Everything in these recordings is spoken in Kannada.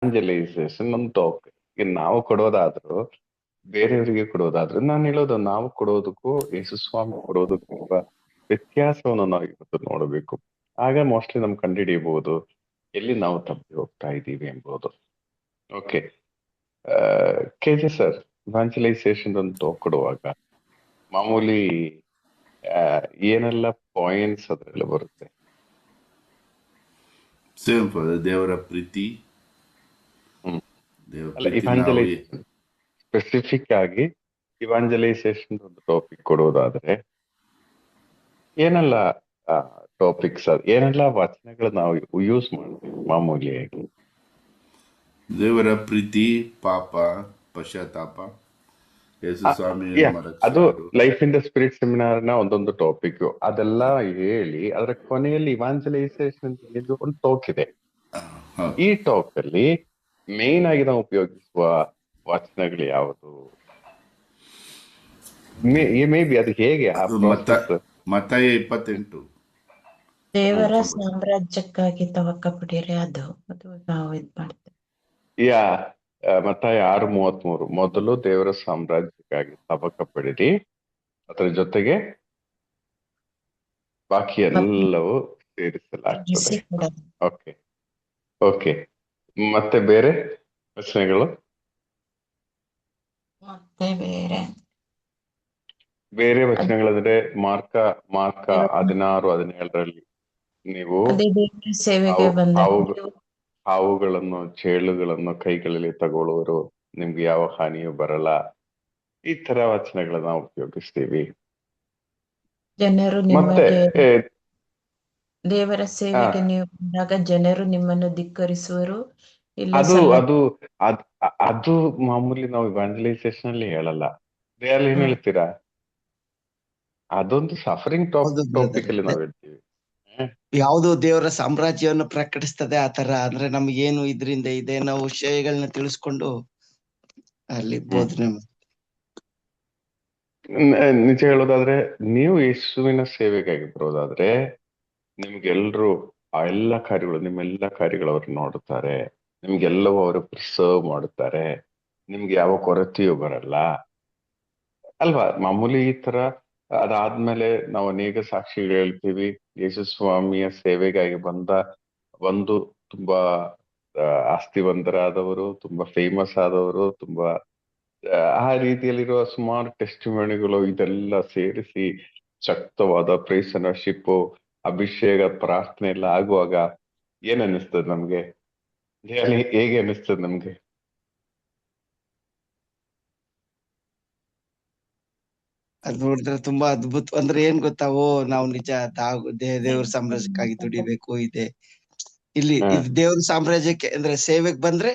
ಇವಾಂಜಲೈಸೇಷನ್ ಒಂದು ಟಾಕ್. ನಾವು ಕೊಡೋದಾದ್ರೂ ಬೇರೆಯವರಿಗೆ ಕೊಡೋದಾದ್ರೂ ನಾನು ಹೇಳೋದು, ನಾವು ಕೊಡೋದಕ್ಕೂ ಯೇಸುಸ್ವಾಮಿ ಕೊಡೋದಕ್ಕೂ ಇರುವ ವ್ಯತ್ಯಾಸವನ್ನು ನಾವು ಇವತ್ತು ನೋಡಬೇಕು. ಆಗ ಮೋಸ್ಟ್ಲಿ ನಮ್ ಕಂಡುಹಿಡಿಯಬಹುದು ಎಲ್ಲಿ ನಾವು ತಪ್ಪಿ ಹೋಗ್ತಾ ಇದ್ದೀವಿ ಎಂಬುದು. ಓಕೆ. KJ ಸರ್, ಇವಾಂಜಲೈಸೇಷನ್ ಒಂದು ಟಾಕ್ ಕೊಡುವಾಗ ಮಾಮೂಲಿ ಆ, ಏನೆಲ್ಲ ಪಾಯಿಂಟ್ಸ್ ಅದ್ರಲ್ಲಿ ಬರುತ್ತೆ? ಸಿಂಪಲ್, ದೇವರ ಪ್ರೀತಿ. ಹ್ಮ್. ದೇವರ ಅಲ್ಲ, ಪ್ರೀತಿ ನಾವು ಇವಾಂಜಲೈಸೇಷನ್ ಸ್ಪೆಸಿಫಿಕ್ ಆಗಿ ಇವಾಂಜಲೈಸೇಷನ್ ಒಂದು ಟಾಪಿಕ್ ಕೊಡೋದಾದ್ರೆ ಏನೆಲ್ಲ ಟಾಪಿಕ್ಸ್, ಏನೆಲ್ಲ ವಚನಗಳು ನಾವು ಯೂಸ್ ಮಾಡ್ತೀವಿ ಮಾಮೂಲಿಯಾಗಿ? ದೇವರ ಪ್ರೀತಿ, ಪಾಪ, ಪಶ್ಚಾತ್ತಾಪ, ಯೇಸು ಆ, ಸ್ವಾಮಿ ಯಾ, ನಮ್ಮ ಅದು ರಕ್ಷಕರು. Life in the spirit seminar ನ ಒಂದೊಂದು ಟಾಪಿಕ್. ಅದೆಲ್ಲ ಹೇಳಿ ಅದರ ಕೊನೆಯಲ್ಲಿ ಇವಾಂಜಲೈಸೇಷನ್ ಇದು ಒಂದು ಟಾಕ್ ಇದೆ. ಹೌದು. ಈ ಟಾಕ್ ಅಲ್ಲಿ ಮೇನ್ ಆಗಿ ನಾವು ಉಪಯೋಗಿಸುವ ವಚನಗಳು ಯಾವುದು? ಮೇ ಬಿ ಅದು ಹೇಗೆ ಆ ಅದು ಪ್ರೋಸೆಸ್? ಮತ್ತಾಯ 28. ದೇವರ 39. ಸಾಮ್ರಾಜ್ಯಕ್ಕಾಗಿ ತವಕ ಪಡಿರಿ, ಅದು ನಾವು ಇದ್ ಮಾಡ್ತೇವೆ. ಯಾ, ಮತ್ತಾಯ 6:33 ಮೊದಲು ದೇವರ ಸಾಮ್ರಾಜ್ಯಕ್ಕಾಗಿ ತವಕ ಪಡಿರಿ, ಅದರ ಜೊತೆಗೆ ಬಾಕಿ ಮತ್ತೆ ಎಲ್ಲವೂ ಸೇರಿಸಲಾಗ್ತದೆ. ಕೊಡೋದು. ಓಕೆ. ಓಕೆ. ಮತ್ತೆ ಬೇರೆ ಪ್ರಶ್ನೆಗಳು? ಮತ್ತೆ ಬೇರೆ ಬೇರೆ ವಚನಗಳಂದ್ರೆ ಮಾರ್ಕ ಮಾರ್ಕ ದೇವರ 16:17 ನೀವು ಅದೇ ದೇವರ ಸೇವೆಗೆ ಹಾವು ಬಂದಾಗ ಹಾವು ನೀವು ಹಾವುಗಳನ್ನು ಚೇಳುಗಳನ್ನು ಕೈಗಳಲ್ಲಿ ತಗೊಳ್ಳುವರು, ನಿಮ್ಗೆ ಯಾವ ಹಾನಿಯೂ ಬರಲ್ಲ. ಈ ತರ ವಚನಗಳನ್ನ ನಾವು ಉಪಯೋಗಿಸ್ತೀವಿ. ಜನರು ಮತ್ತೆ ನಿಮಗೆ ಏ, ದೇವರ ಆ, ಸೇವೆಗೆ ನೀವು ಬಂದಾಗ ಜನರು ನಿಮ್ಮನ್ನು ಧಿಕ್ಕರಿಸುವರು. ಇಲ್ಲ ಅದು ಸಲ್ಲ ಅದು ಅದ್ ಅದು ಮಾಮೂಲಿ ನಾವು ಇವಾಂಜಲೈಸೇಷನ್ ಅಲ್ಲಿ ಹೇಳಲ್ಲ. ಅಲ್ಲಿ ಏನ್ ಹ್ಮ್. ಹೇಳ್ತೀರಾ? ಅದೊಂದು ಸಫರಿಂಗ್ ಹೌದು ಟಾಪಿಕ್ ಬ್ರದರ್, ಅಲ್ಲಿ ನಾವು ಹೇಳ್ತೀವಿ. ಹ್ಮ್. ಯಾವುದು ದೇವರ ಸಾಮ್ರಾಜ್ಯವನ್ನು ಪ್ರಕಟಿಸ್ತದೆ ಆ ತರ, ಅಂದ್ರೆ ನಮ್ಗೇನು ಇದರಿಂದ ಇದೆ ನಾವು ವಿಷಯಗಳನ್ನ ತಿಳಿಸ್ಕೊಂಡು ಅಲ್ಲಿ ಹ್ಮ್. ಬೋಧನೆ ನಿಜ ಹೇಳೋದಾದ್ರೆ, ನೀವು ಯೇಸುವಿನ ಸೇವೆಗಾಗಿ ಬರೋದಾದ್ರೆ ನಿಮ್ಗೆಲ್ರು ಆ ಎಲ್ಲ ಕಾರ್ಯಗಳು, ನಿಮ್ಮೆಲ್ಲ ಕಾರ್ಯಗಳು ಅವ್ರು ನೋಡುತ್ತಾರೆ. ನಿಮ್ಗೆಲ್ಲವೂ ಅವರು ಸರ್ವ್ ಮಾಡುತ್ತಾರೆ. ನಿಮ್ಗೆ ಯಾವ ಕೊರತೆಯೂ ಬರಲ್ಲ ಅಲ್ವಾ? ಮಾಮೂಲಿ ಈ ತರ ಅದಾದ್ಮೇಲೆ ನಾವು ಅನೇಕ ಸಾಕ್ಷಿಗಳು ಹೇಳ್ತೀವಿ. ಯೇಸು ಸ್ವಾಮಿಯ ಸೇವೆಗಾಗಿ ಒಂದು ತುಂಬಾ ಆಸ್ತಿವಂತರಾದವರು, ತುಂಬಾ ಫೇಮಸ್ ಆದವರು, ತುಂಬಾ ಆ ರೀತಿಯಲ್ಲಿರುವ ಸುಮಾರು ಟೆಸ್ಟಿಮಣಿಗಳು, ಇದೆಲ್ಲ ಸೇರಿಸಿ ಶಕ್ತವಾದ ಪ್ರೈಸನಶಿಪ್, ಅಭಿಷೇಕ, ಪ್ರಾರ್ಥನೆ ಎಲ್ಲ ಆಗುವಾಗ ಏನ್ ಅನ್ನಿಸ್ತದೆ ನಮ್ಗೆ? ಹೇಗೆ ಅನ್ನಿಸ್ತದೆ ನಮ್ಗೆ? ಅದ್ ನೋಡಿದ್ರೆ ತುಂಬಾ ಅದ್ಭುತ. ಅಂದ್ರೆ ಏನ್ ಗೊತ್ತಾ, ಓ ನಾವು ನಿಜ ದೇವ್ರ ಸಾಮ್ರಾಜ್ಯಕ್ಕಾಗಿ ದುಡಿಬೇಕು ಇದೆ. ಇಲ್ಲಿ ಹ್ಮ್. ಇದು ದೇವ್ರ ಸಾಮ್ರಾಜ್ಯಕ್ಕೆ ಅಂದ್ರೆ ಸೇವೆಗೆ ಬಂದ್ರೆ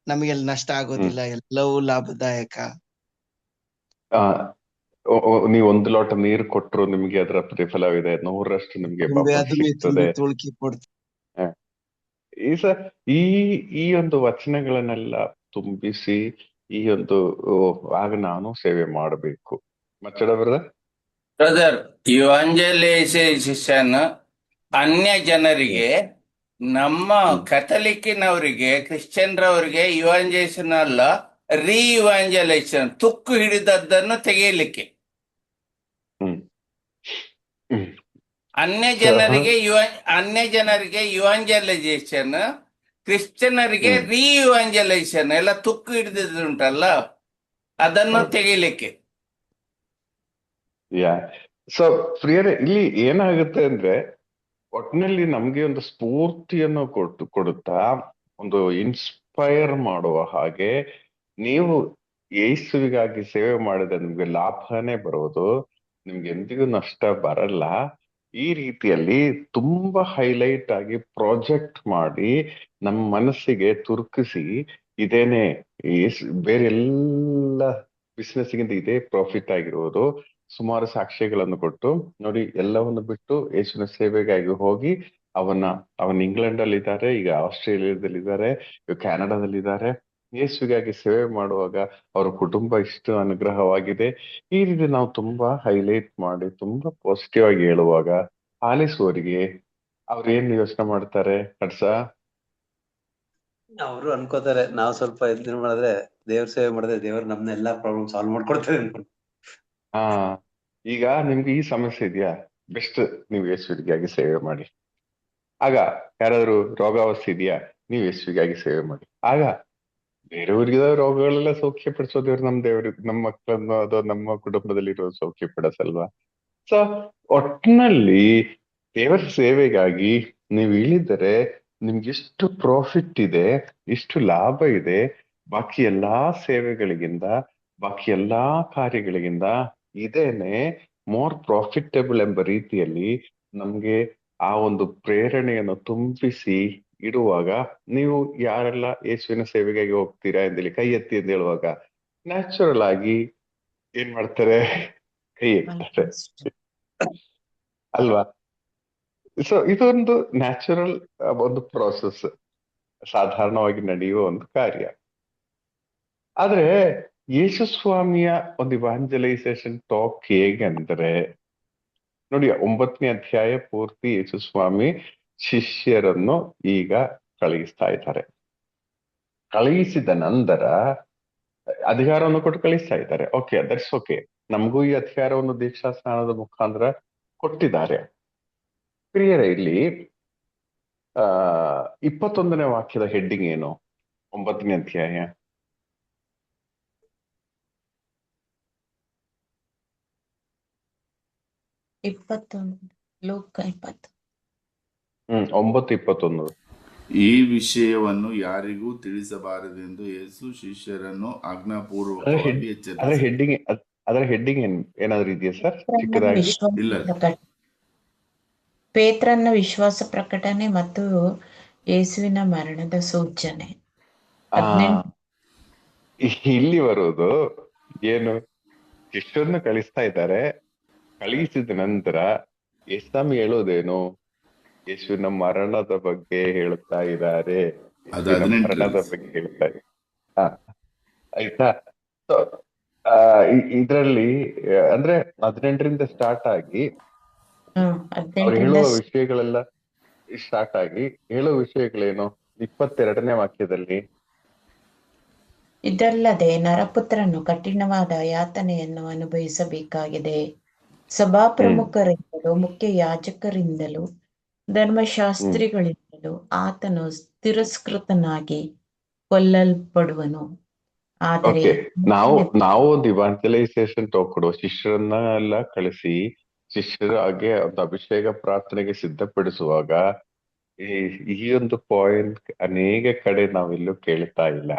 ನಮಗೆ ಅಲ್ಲಿ ನಷ್ಟ ಹ್ಮ್. ಆಗೋದಿಲ್ಲ, ಎಲ್ಲವೂ ಲಾಭದಾಯಕ. ಆ, ನೀವು ಒಂದು ಲೋಟ ನೀರು ಕೊಟ್ಟರು ನಿಮ್ಗೆ ಅದರ ಪ್ರತಿಫಲವಿದೆ, 100ರಷ್ಟು ನಿಮ್ಗೆ ತುಂಬೆ ವಾಪಸ್ ಅದುಮೆ ತುಂಬಿ ಸಿಗ್ತದೆ. ತುಳುಕಿ ಕೊಡ್ತೀವಿ. ಹ. ಈ ಸ ಈ ಈ ಒಂದು ವಚನಗಳನ್ನೆಲ್ಲ ತುಂಬಿಸಿ ಈ ಒಂದು ಆಗ ನಾನು ಸೇವೆ ಮಾಡಬೇಕು. ಮಚ್ಚಡ ಬ್ರದರ್? ಬ್ರದರ್, ಇವಾಂಜಲೈಸೇಷನ್ ಅನ್ಯ ಜನರಿಗೆ, ನಮ್ಮ ಹ್ಮ್. ಕಥಲಿಕ್ಕಿನವರಿಗೆ, ಕ್ರಿಶ್ಚಿಯನ್ರವರಿಗೆ ಇವಾಂಜಲೇಷನ್ ಅಲ್ಲ, ರೀ ಇವಾಂಜಲೇಷನ್, ತುಕ್ಕು ಹಿಡಿದದ್ದನ್ನು ತೆಗೆಯಲಿಕ್ಕೆ. ಹ್ಮ್. ಹ್ಮ್. ಅನ್ಯ ಜನರಿಗೆ ಇವಾಂಜಲೈಸೇಷನ್, ಕ್ರಿಶ್ಚಿಯನರಿಗೆ ಹ್ಮ್. ರೀ ಇವಾಂಜಲೈಸೇಷನ್, ಎಲ್ಲ ತುಕ್ಕು ಹಿಡಿದಿದ್ದುಂಟಲ್ಲ, ಅದನ್ನು ಹೌದು. ತೆಗಿಲಿಕ್ಕೆ. ಯಾ. ಸೊ ಪ್ರಿಯರೇ, ಇಲ್ಲಿ ಏನಾಗುತ್ತೆ ಅಂದ್ರೆ ಒಟ್ಟಿನಲ್ಲಿ ನಮ್ಗೆ ಒಂದು ಸ್ಫೂರ್ತಿಯನ್ನು ಕೊಡುತ್ತಾ, ಒಂದು ಇನ್ಸ್ಪೈರ್ ಮಾಡುವ ಹಾಗೆ, ನೀವು ಯೇಸುವಿಗಾಗಿ ಸೇವೆ ಮಾಡಿದ್ರೆ ನಿಮ್ಗೆ ಲಾಭನೇ ಬರೋದು, ನಿಮ್ಗೆ ಎಂದಿಗೂ ನಷ್ಟ ಬರಲ್ಲ. ಈ ರೀತಿಯಲ್ಲಿ ತುಂಬಾ ಹೈಲೈಟ್ ಆಗಿ ಪ್ರಾಜೆಕ್ಟ್ ಮಾಡಿ ನಮ್ಮ ಮನಸ್ಸಿಗೆ ತುರ್ಕಿಸಿ, ಇದೇನೆ ಬೇರೆ ಎಲ್ಲ ಬಿಸ್ನೆಸ್ಗಿಂತ ಇದೇ ಪ್ರಾಫಿಟ್ ಆಗಿರುವುದು, ಸುಮಾರು ಸಾಕ್ಷ್ಯಗಳನ್ನು ಕೊಟ್ಟು ನೋಡಿ, ಎಲ್ಲವನ್ನು ಬಿಟ್ಟು ಯೇಸುವಿನ ಸೇವೆಗಾಗಿ ಹೋಗಿ ಅವನ್ ಇಂಗ್ಲೆಂಡ್ ಅಲ್ಲಿ ಇದ್ದಾರೆ, ಈಗ ಆಸ್ಟ್ರೇಲಿಯಾದಲ್ಲಿದ್ದಾರೆ, ಈಗ ಕ್ಯಾನಡಾದಲ್ಲಿದ್ದಾರೆ. ಯೇಸುಗಾಗಿ ಸೇವೆ ಮಾಡುವಾಗ ಅವರ ಕುಟುಂಬ ಇಷ್ಟು ಅನುಗ್ರಹವಾಗಿದೆ. ಈ ರೀತಿ ನಾವು ತುಂಬಾ ಹೈಲೈಟ್ ಮಾಡಿ ತುಂಬಾ ಪಾಸಿಟಿವ್ ಆಗಿ ಹೇಳುವಾಗ ಆಲಿಸುವವರಿಗೆ ಅವ್ರು ಏನ್ ಯೋಚನೆ ಮಾಡ್ತಾರೆ? ಕಡ್ಸ ಅವರು ಅನ್ಕೋತಾರೆ ನಾವು ಸ್ವಲ್ಪ ಇದನ್ನ ಮಾಡಿದ್ರೆ ದೇವ್ರ ಸೇವೆ ಮಾಡಿದ್ರೆ ದೇವ್ರು ನಮ್ನೆಲ್ಲಾ ಪ್ರಾಬ್ಲಮ್ ಸಾಲ್ವ್ ಮಾಡ್ಕೊಡ್ತಾರೆ ಅನ್ಕೊಂಡು. ಆ ಈಗ ನಿಮ್ಗೆ ಈ ಸಮಸ್ಯೆ ಇದೆಯಾ, ಬೆಸ್ಟ್ ನೀವು ಯೇಸುವಿಗಾಗಿ ಸೇವೆ ಮಾಡಿ. ಆಗ ಯಾರಾದ್ರೂ ರೋಗಾವಸ್ಥೆ ಇದೆಯಾ, ನೀವು ಯೇಸುವಿಗಾಗಿ ಸೇವೆ ಮಾಡಿ. ಆಗ ಬೇರೆಯವ್ರಿಗೆ ರೋಗಗಳೆಲ್ಲ ಸೌಖ್ಯ ಪಡಿಸೋ ದೇವ್ರು ನಮ್ ದೇವ್ರು, ನಮ್ಮ ಮಕ್ಕಳನ್ನು ಅಥವಾ ನಮ್ಮ ಕುಟುಂಬದಲ್ಲಿರೋ ಸೌಖ್ಯ ಪಡಿಸಲ್ವಾ? ಸೊ ಒಟ್ನಲ್ಲಿ ದೇವರ ಸೇವೆಗಾಗಿ ನೀವು ಇಳಿದರೆ ನಿಮ್ಗೆ ಎಷ್ಟು ಪ್ರಾಫಿಟ್ ಇದೆ, ಎಷ್ಟು ಲಾಭ ಇದೆ, ಬಾಕಿ ಎಲ್ಲಾ ಸೇವೆಗಳಿಗಿಂತ, ಬಾಕಿ ಎಲ್ಲಾ ಕಾರ್ಯಗಳಿಗಿಂತ ಇದೇನೆ ಮೋರ್ ಪ್ರಾಫಿಟಬಲ್ ಎಂಬ ರೀತಿಯಲ್ಲಿ ನಮ್ಗೆ ಆ ಒಂದು ಪ್ರೇರಣೆಯನ್ನು ತುಂಬಿಸಿ ಇಡುವಾಗ, ನೀವು ಯಾರೆಲ್ಲ ಯೇಸುವಿನ ಸೇವೆಗಾಗಿ ಹೋಗ್ತೀರಾ ಎಂದೇಳಿ ಕೈ ಎತ್ತಿ ಅಂತ ಹೇಳುವಾಗ ನ್ಯಾಚುರಲ್ ಆಗಿ ಏನ್ ಮಾಡ್ತಾರೆ, ಕೈ ಎತ್ತಾರೆ ಅಲ್ವಾ? ಸೊ ಇದೊಂದು ನ್ಯಾಚುರಲ್ ಒಂದು ಪ್ರೋಸೆಸ್, ಸಾಧಾರಣವಾಗಿ ನಡೆಯುವ ಒಂದು ಕಾರ್ಯ. ಆದ್ರೆ ಯೇಸು ಸ್ವಾಮಿಯ ಒಂದು ಇವಾಂಜಲೈಸೇಷನ್ ಟಾಕ್ ಹೇಗೆ ಅಂದ್ರೆ, ನೋಡಿ 9ನೇ ಅಧ್ಯಾಯ ಪೂರ್ತಿ ಯೇಸು ಸ್ವಾಮಿ ಶಿಷ್ಯರನ್ನು ಈಗ ಕಳುಹಿಸ್ತಾ ಇದ್ದಾರೆ. ಕಳುಹಿಸಿದ ನಂತರ ಅಧಿಕಾರವನ್ನು ಕೊಟ್ಟು ಕಳಿಸ್ತಾ ಇದ್ದಾರೆ. Okay, that's okay. ನಮಗೂ ಈ ಅಧಿಕಾರವನ್ನು ದೀಕ್ಷಾ ಸ್ನಾನದ ಮುಖಾಂತರ ಕೊಟ್ಟಿದ್ದಾರೆ. ಪ್ರಿಯರೇ, ಇಲ್ಲಿ 21ನೇ ವಾಕ್ಯದ ಹೆಡ್ಡಿಂಗ್ ಏನು? 9ನೇ ಅಧ್ಯಾಯ 21 ಲೋಕ 20. 9:21. ಈ ವಿಷಯವನ್ನು ಯಾರಿಗೂ ತಿಳಿಸಬಾರದೆಂದು ಯೇಸು ಶಿಷ್ಯರನ್ನು ಆಜ್ಞಾಪೂರ್ವಕವಾಗಿ ಅದರ ಎಚ್ಚರಿಸಿದರು. ಹೆಡ್ಡಿಂಗ್ ಅದರ ಹೆಡ್ಡಿಂಗ್ ಏನಾದ್ರು ಇದೆಯಾ ಸರ್ ಚಿಕ್ಕದಾಗಿ? ಇಲ್ಲ. ಪೇತ್ರನ ವಿಶ್ವಾಸ ಪ್ರಕಟಣೆ ಮತ್ತು ಯೇಸುವಿನ ಮರಣದ ಸೂಚನೆ. ಆ ಇಲ್ಲಿ ಬರುವುದು ಏನು, ಶಿಷ್ಯರನ್ನು ಕಳಿಸ್ತಾ ಇದ್ದಾರೆ. ಕಳಿಸಿದ ನಂತರ ಯೇಸ್ವಾಮಿ ಹೇಳೋದೇನು? ಯೇಸುವಿನ ಮರಣದ ಬಗ್ಗೆ ಹೇಳ್ತಾ ಇದ್ದಾರೆ. ಅದು ಯೇಸುವಿನ 18 ಮರಣದ ಬಗ್ಗೆ ಹೇಳ್ತಾ ಇದ್ದಾರೆ. ಆಯ್ತಾ? ಸೊ ಇದ್ರಲ್ಲಿ ಅಂದ್ರೆ 18ರಿಂದ ಸ್ಟಾರ್ಟ್ ಆಗಿ ಅವ್ರು ಹೇಳುವ ವಿಷಯಗಳೆಲ್ಲ ಸ್ಟಾರ್ಟ್ ಆಗಿ ಹೇಳುವ ವಿಷಯಗಳೇನು 22ನೇ ವಾಕ್ಯದಲ್ಲಿ? ಇದಲ್ಲದೆ ನರಪುತ್ರನು ಕಠಿಣವಾದ ಯಾತನೆಯನ್ನು ಅನುಭವಿಸಬೇಕಾಗಿದೆ. ಸಭಾಪ್ರಮುಖರಿಂದಲೂ ಮುಖ್ಯ ಯಾಜಕರಿಂದಲೂ ಧರ್ಮಶಾಸ್ತ್ರಿಗಳಿಂದಲೂ ಆತನು ತಿರಸ್ಕೃತನಾಗಿ ಕೊಲ್ಲಲ್ಪಡುವನು. ಆದರೆ ಓಕೆ, ನಾವು ಒಂದು ಇವಾಂಜಲೈಸೇಷನ್ ಕೊಡುವ ಶಿಷ್ಯರನ್ನ ಎಲ್ಲ ಕಳಿಸಿ ಶಿಷ್ಯರಾಗೆ ಒಂದು ಅಭಿಷೇಕ ಪ್ರಾರ್ಥನೆಗೆ ಸಿದ್ಧಪಡಿಸುವಾಗ ಈ ಒಂದು ಪಾಯಿಂಟ್ ಅನೇಕ ಕಡೆ ನಾವೆಲ್ಲೂ ಕೇಳ್ತಾ ಇಲ್ಲ.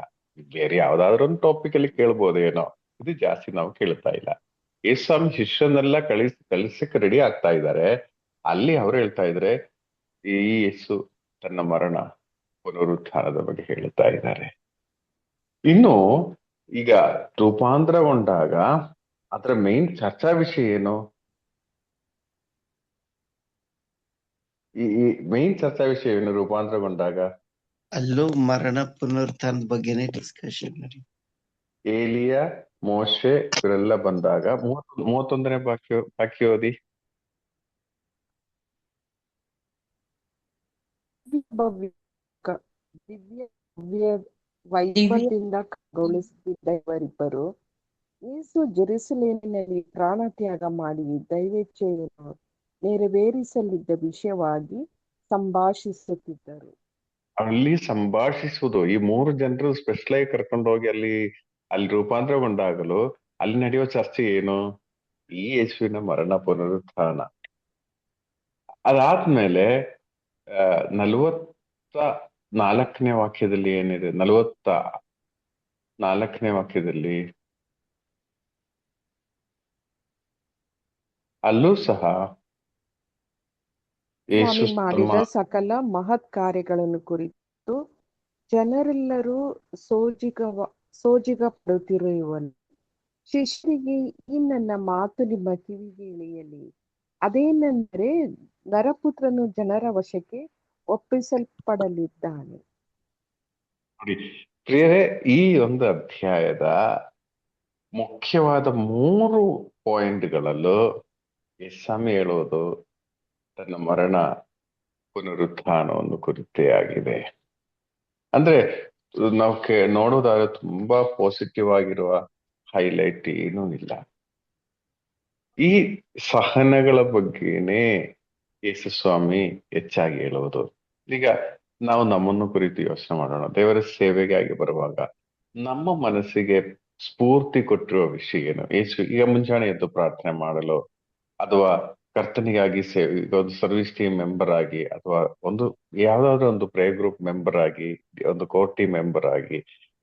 ಬೇರೆ ಯಾವ್ದಾದ್ರು ಒಂದು ಟಾಪಿಕ್ ಅಲ್ಲಿ ಕೇಳ್ಬೋದೇನೋ, ಇದು ಜಾಸ್ತಿ ನಾವು ಕೇಳ್ತಾ ಇಲ್ಲ. ಯೇಸ್ವಾಮಿ ಶಿಷ್ಯರನ್ನೆಲ್ಲ ಕಳಿಸಕ್ಕೆ ರೆಡಿ ಆಗ್ತಾ ಇದ್ದಾರೆ. ಅಲ್ಲಿ ಅವ್ರು ಹೇಳ್ತಾ ಇದ್ರೆ ಈ ಯೇಸು ತನ್ನ ಮರಣ ಪುನರುತ್ಥಾನದ ಬಗ್ಗೆ ಹೇಳ್ತಾ ಇದ್ದಾರೆ. ಇನ್ನು ಈಗ ರೂಪಾಂತರಗೊಂಡಾಗ ಅದರ ಮೇನ್ ಚರ್ಚಾ ವಿಷಯ ಏನು? ಈ ಮೇನ್ ಚರ್ಚಾ ವಿಷಯ ಏನು ರೂಪಾಂತರಗೊಂಡಾಗ? ಅಲ್ಲೂ ಮರಣ ಪುನರುತ್ಥಾನದ ಬಗ್ಗೆನೇ ಡಿಸ್ಕಷನ್ ನಡಿ. ಏಲಿಯ, ಮೋಶೆ ಇವರೆಲ್ಲ ಬಂದಾಗ 31ನೇ ವಾಕ್ಯ ಓದಿ. ದಿವ್ಯ ವೈಭವದಿಂದ ಖಗೋಳಿಸುತ್ತಿದ್ದ ಇವರಿಬ್ಬರು ಯೇಸು ಜೆರುಸಲೇಮಿನಲ್ಲಿ ಪ್ರಾಣತ್ಯಾಗ ಮಾಡಿ ದೈವೇಚ್ಛೆಯನ್ನು ನೆರವೇರಿಸಲಿದ್ದ ವಿಷಯವಾಗಿ ಸಂಭಾಷಿಸುತ್ತಿದ್ದರು. ಅಲ್ಲಿ ಸಂಭಾಷಿಸುವುದು, ಈ 3 ಜನರು ಸ್ಪೆಷಲ್ ಆಗಿ ಕರ್ಕೊಂಡು ಹೋಗಿ ಅಲ್ಲಿ ರೂಪಾಂತರಗೊಂಡಾಗಲು ಅಲ್ಲಿ ನಡೆಯುವ ಚರ್ಚೆ ಏನು? ಈ ಯೇಸುವಿನ ಮರಣ ಪುನರುತ್ಥಾನ. ಅದಾದ್ಮೇಲೆ 44ನೇ ವಾಕ್ಯದಲ್ಲಿ ಏನಿದೆ? 44ನೇ ವಾಕ್ಯದಲ್ಲಿ ಅಲ್ಲೂ ಸಹ ಯೇಸು ಸ್ವಾಮಿ ಮಾಡಿದ ಸಕಲ ಮಹತ್ ಕಾರ್ಯಗಳನ್ನು ಕುರಿತು ಜನರೆಲ್ಲರೂ ಸೋಜಿಗ ಪಡುತ್ತಿರುವನು. ಶಿಷ್ಯರಿಗೆ ಈ ನನ್ನ ಮಾತು ನಿಮ್ಮ ಕಿವಿಗೆ ಇಳಿಯಲಿ. ಅದೇನೆಂದರೆ, ನರಪುತ್ರನು ಜನರ ವಶಕ್ಕೆ ಒಪ್ಪಿಸಲ್ಪಡಲಿದ್ದಾನೆ. ನೋಡಿ ಪ್ರಿಯರೇ, ಈ ಒಂದು ಅಧ್ಯಾಯದ ಮುಖ್ಯವಾದ 3 ಪಾಯಿಂಟ್ಗಳಲ್ಲೂ ಯೇಸ್ವಾಮಿ ಹೇಳೋದು ತನ್ನ ಮರಣ ಪುನರುತ್ಥಾನವನ್ನು ಕುರಿತೇ ಆಗಿದೆ. ಅಂದ್ರೆ ನಾವು ನೋಡೋದಾದ್ರೆ ತುಂಬಾ ಪಾಸಿಟಿವ್ ಆಗಿರುವ ಹೈಲೈಟ್ ಏನೂ ಇಲ್ಲ. ಈ ಸಹನಗಳ ಬಗ್ಗೆನೇ ಯೇಸುಸ್ವಾಮಿ ಹೆಚ್ಚಾಗಿ ಹೇಳುವುದು. ಈಗ ನಾವು ನಮ್ಮನ್ನು ಕುರಿತು ಯೋಚನೆ ಮಾಡೋಣ. ದೇವರ ಸೇವೆಗಾಗಿ ಬರುವಾಗ ನಮ್ಮ ಮನಸ್ಸಿಗೆ ಸ್ಫೂರ್ತಿ ಕೊಟ್ಟಿರುವ ವಿಷಯ ಏನು? ಈಗ ಮುಂಜಾನೆ ಎದ್ದು ಪ್ರಾರ್ಥನೆ ಮಾಡಲು ಅಥವಾ ಕರ್ತನಿಗಾಗಿ ಈಗ ಒಂದು ಸರ್ವಿಸ್ ಟೀಮ್ ಮೆಂಬರ್ ಆಗಿ ಅಥವಾ ಒಂದು ಯಾವ್ದಾದ್ರು ಒಂದು ಪ್ರೇ ಗ್ರೂಪ್ ಮೆಂಬರ್ ಆಗಿ ಒಂದು ಕೋರ್ ಟೀಮ್ ಮೆಂಬರ್ ಆಗಿ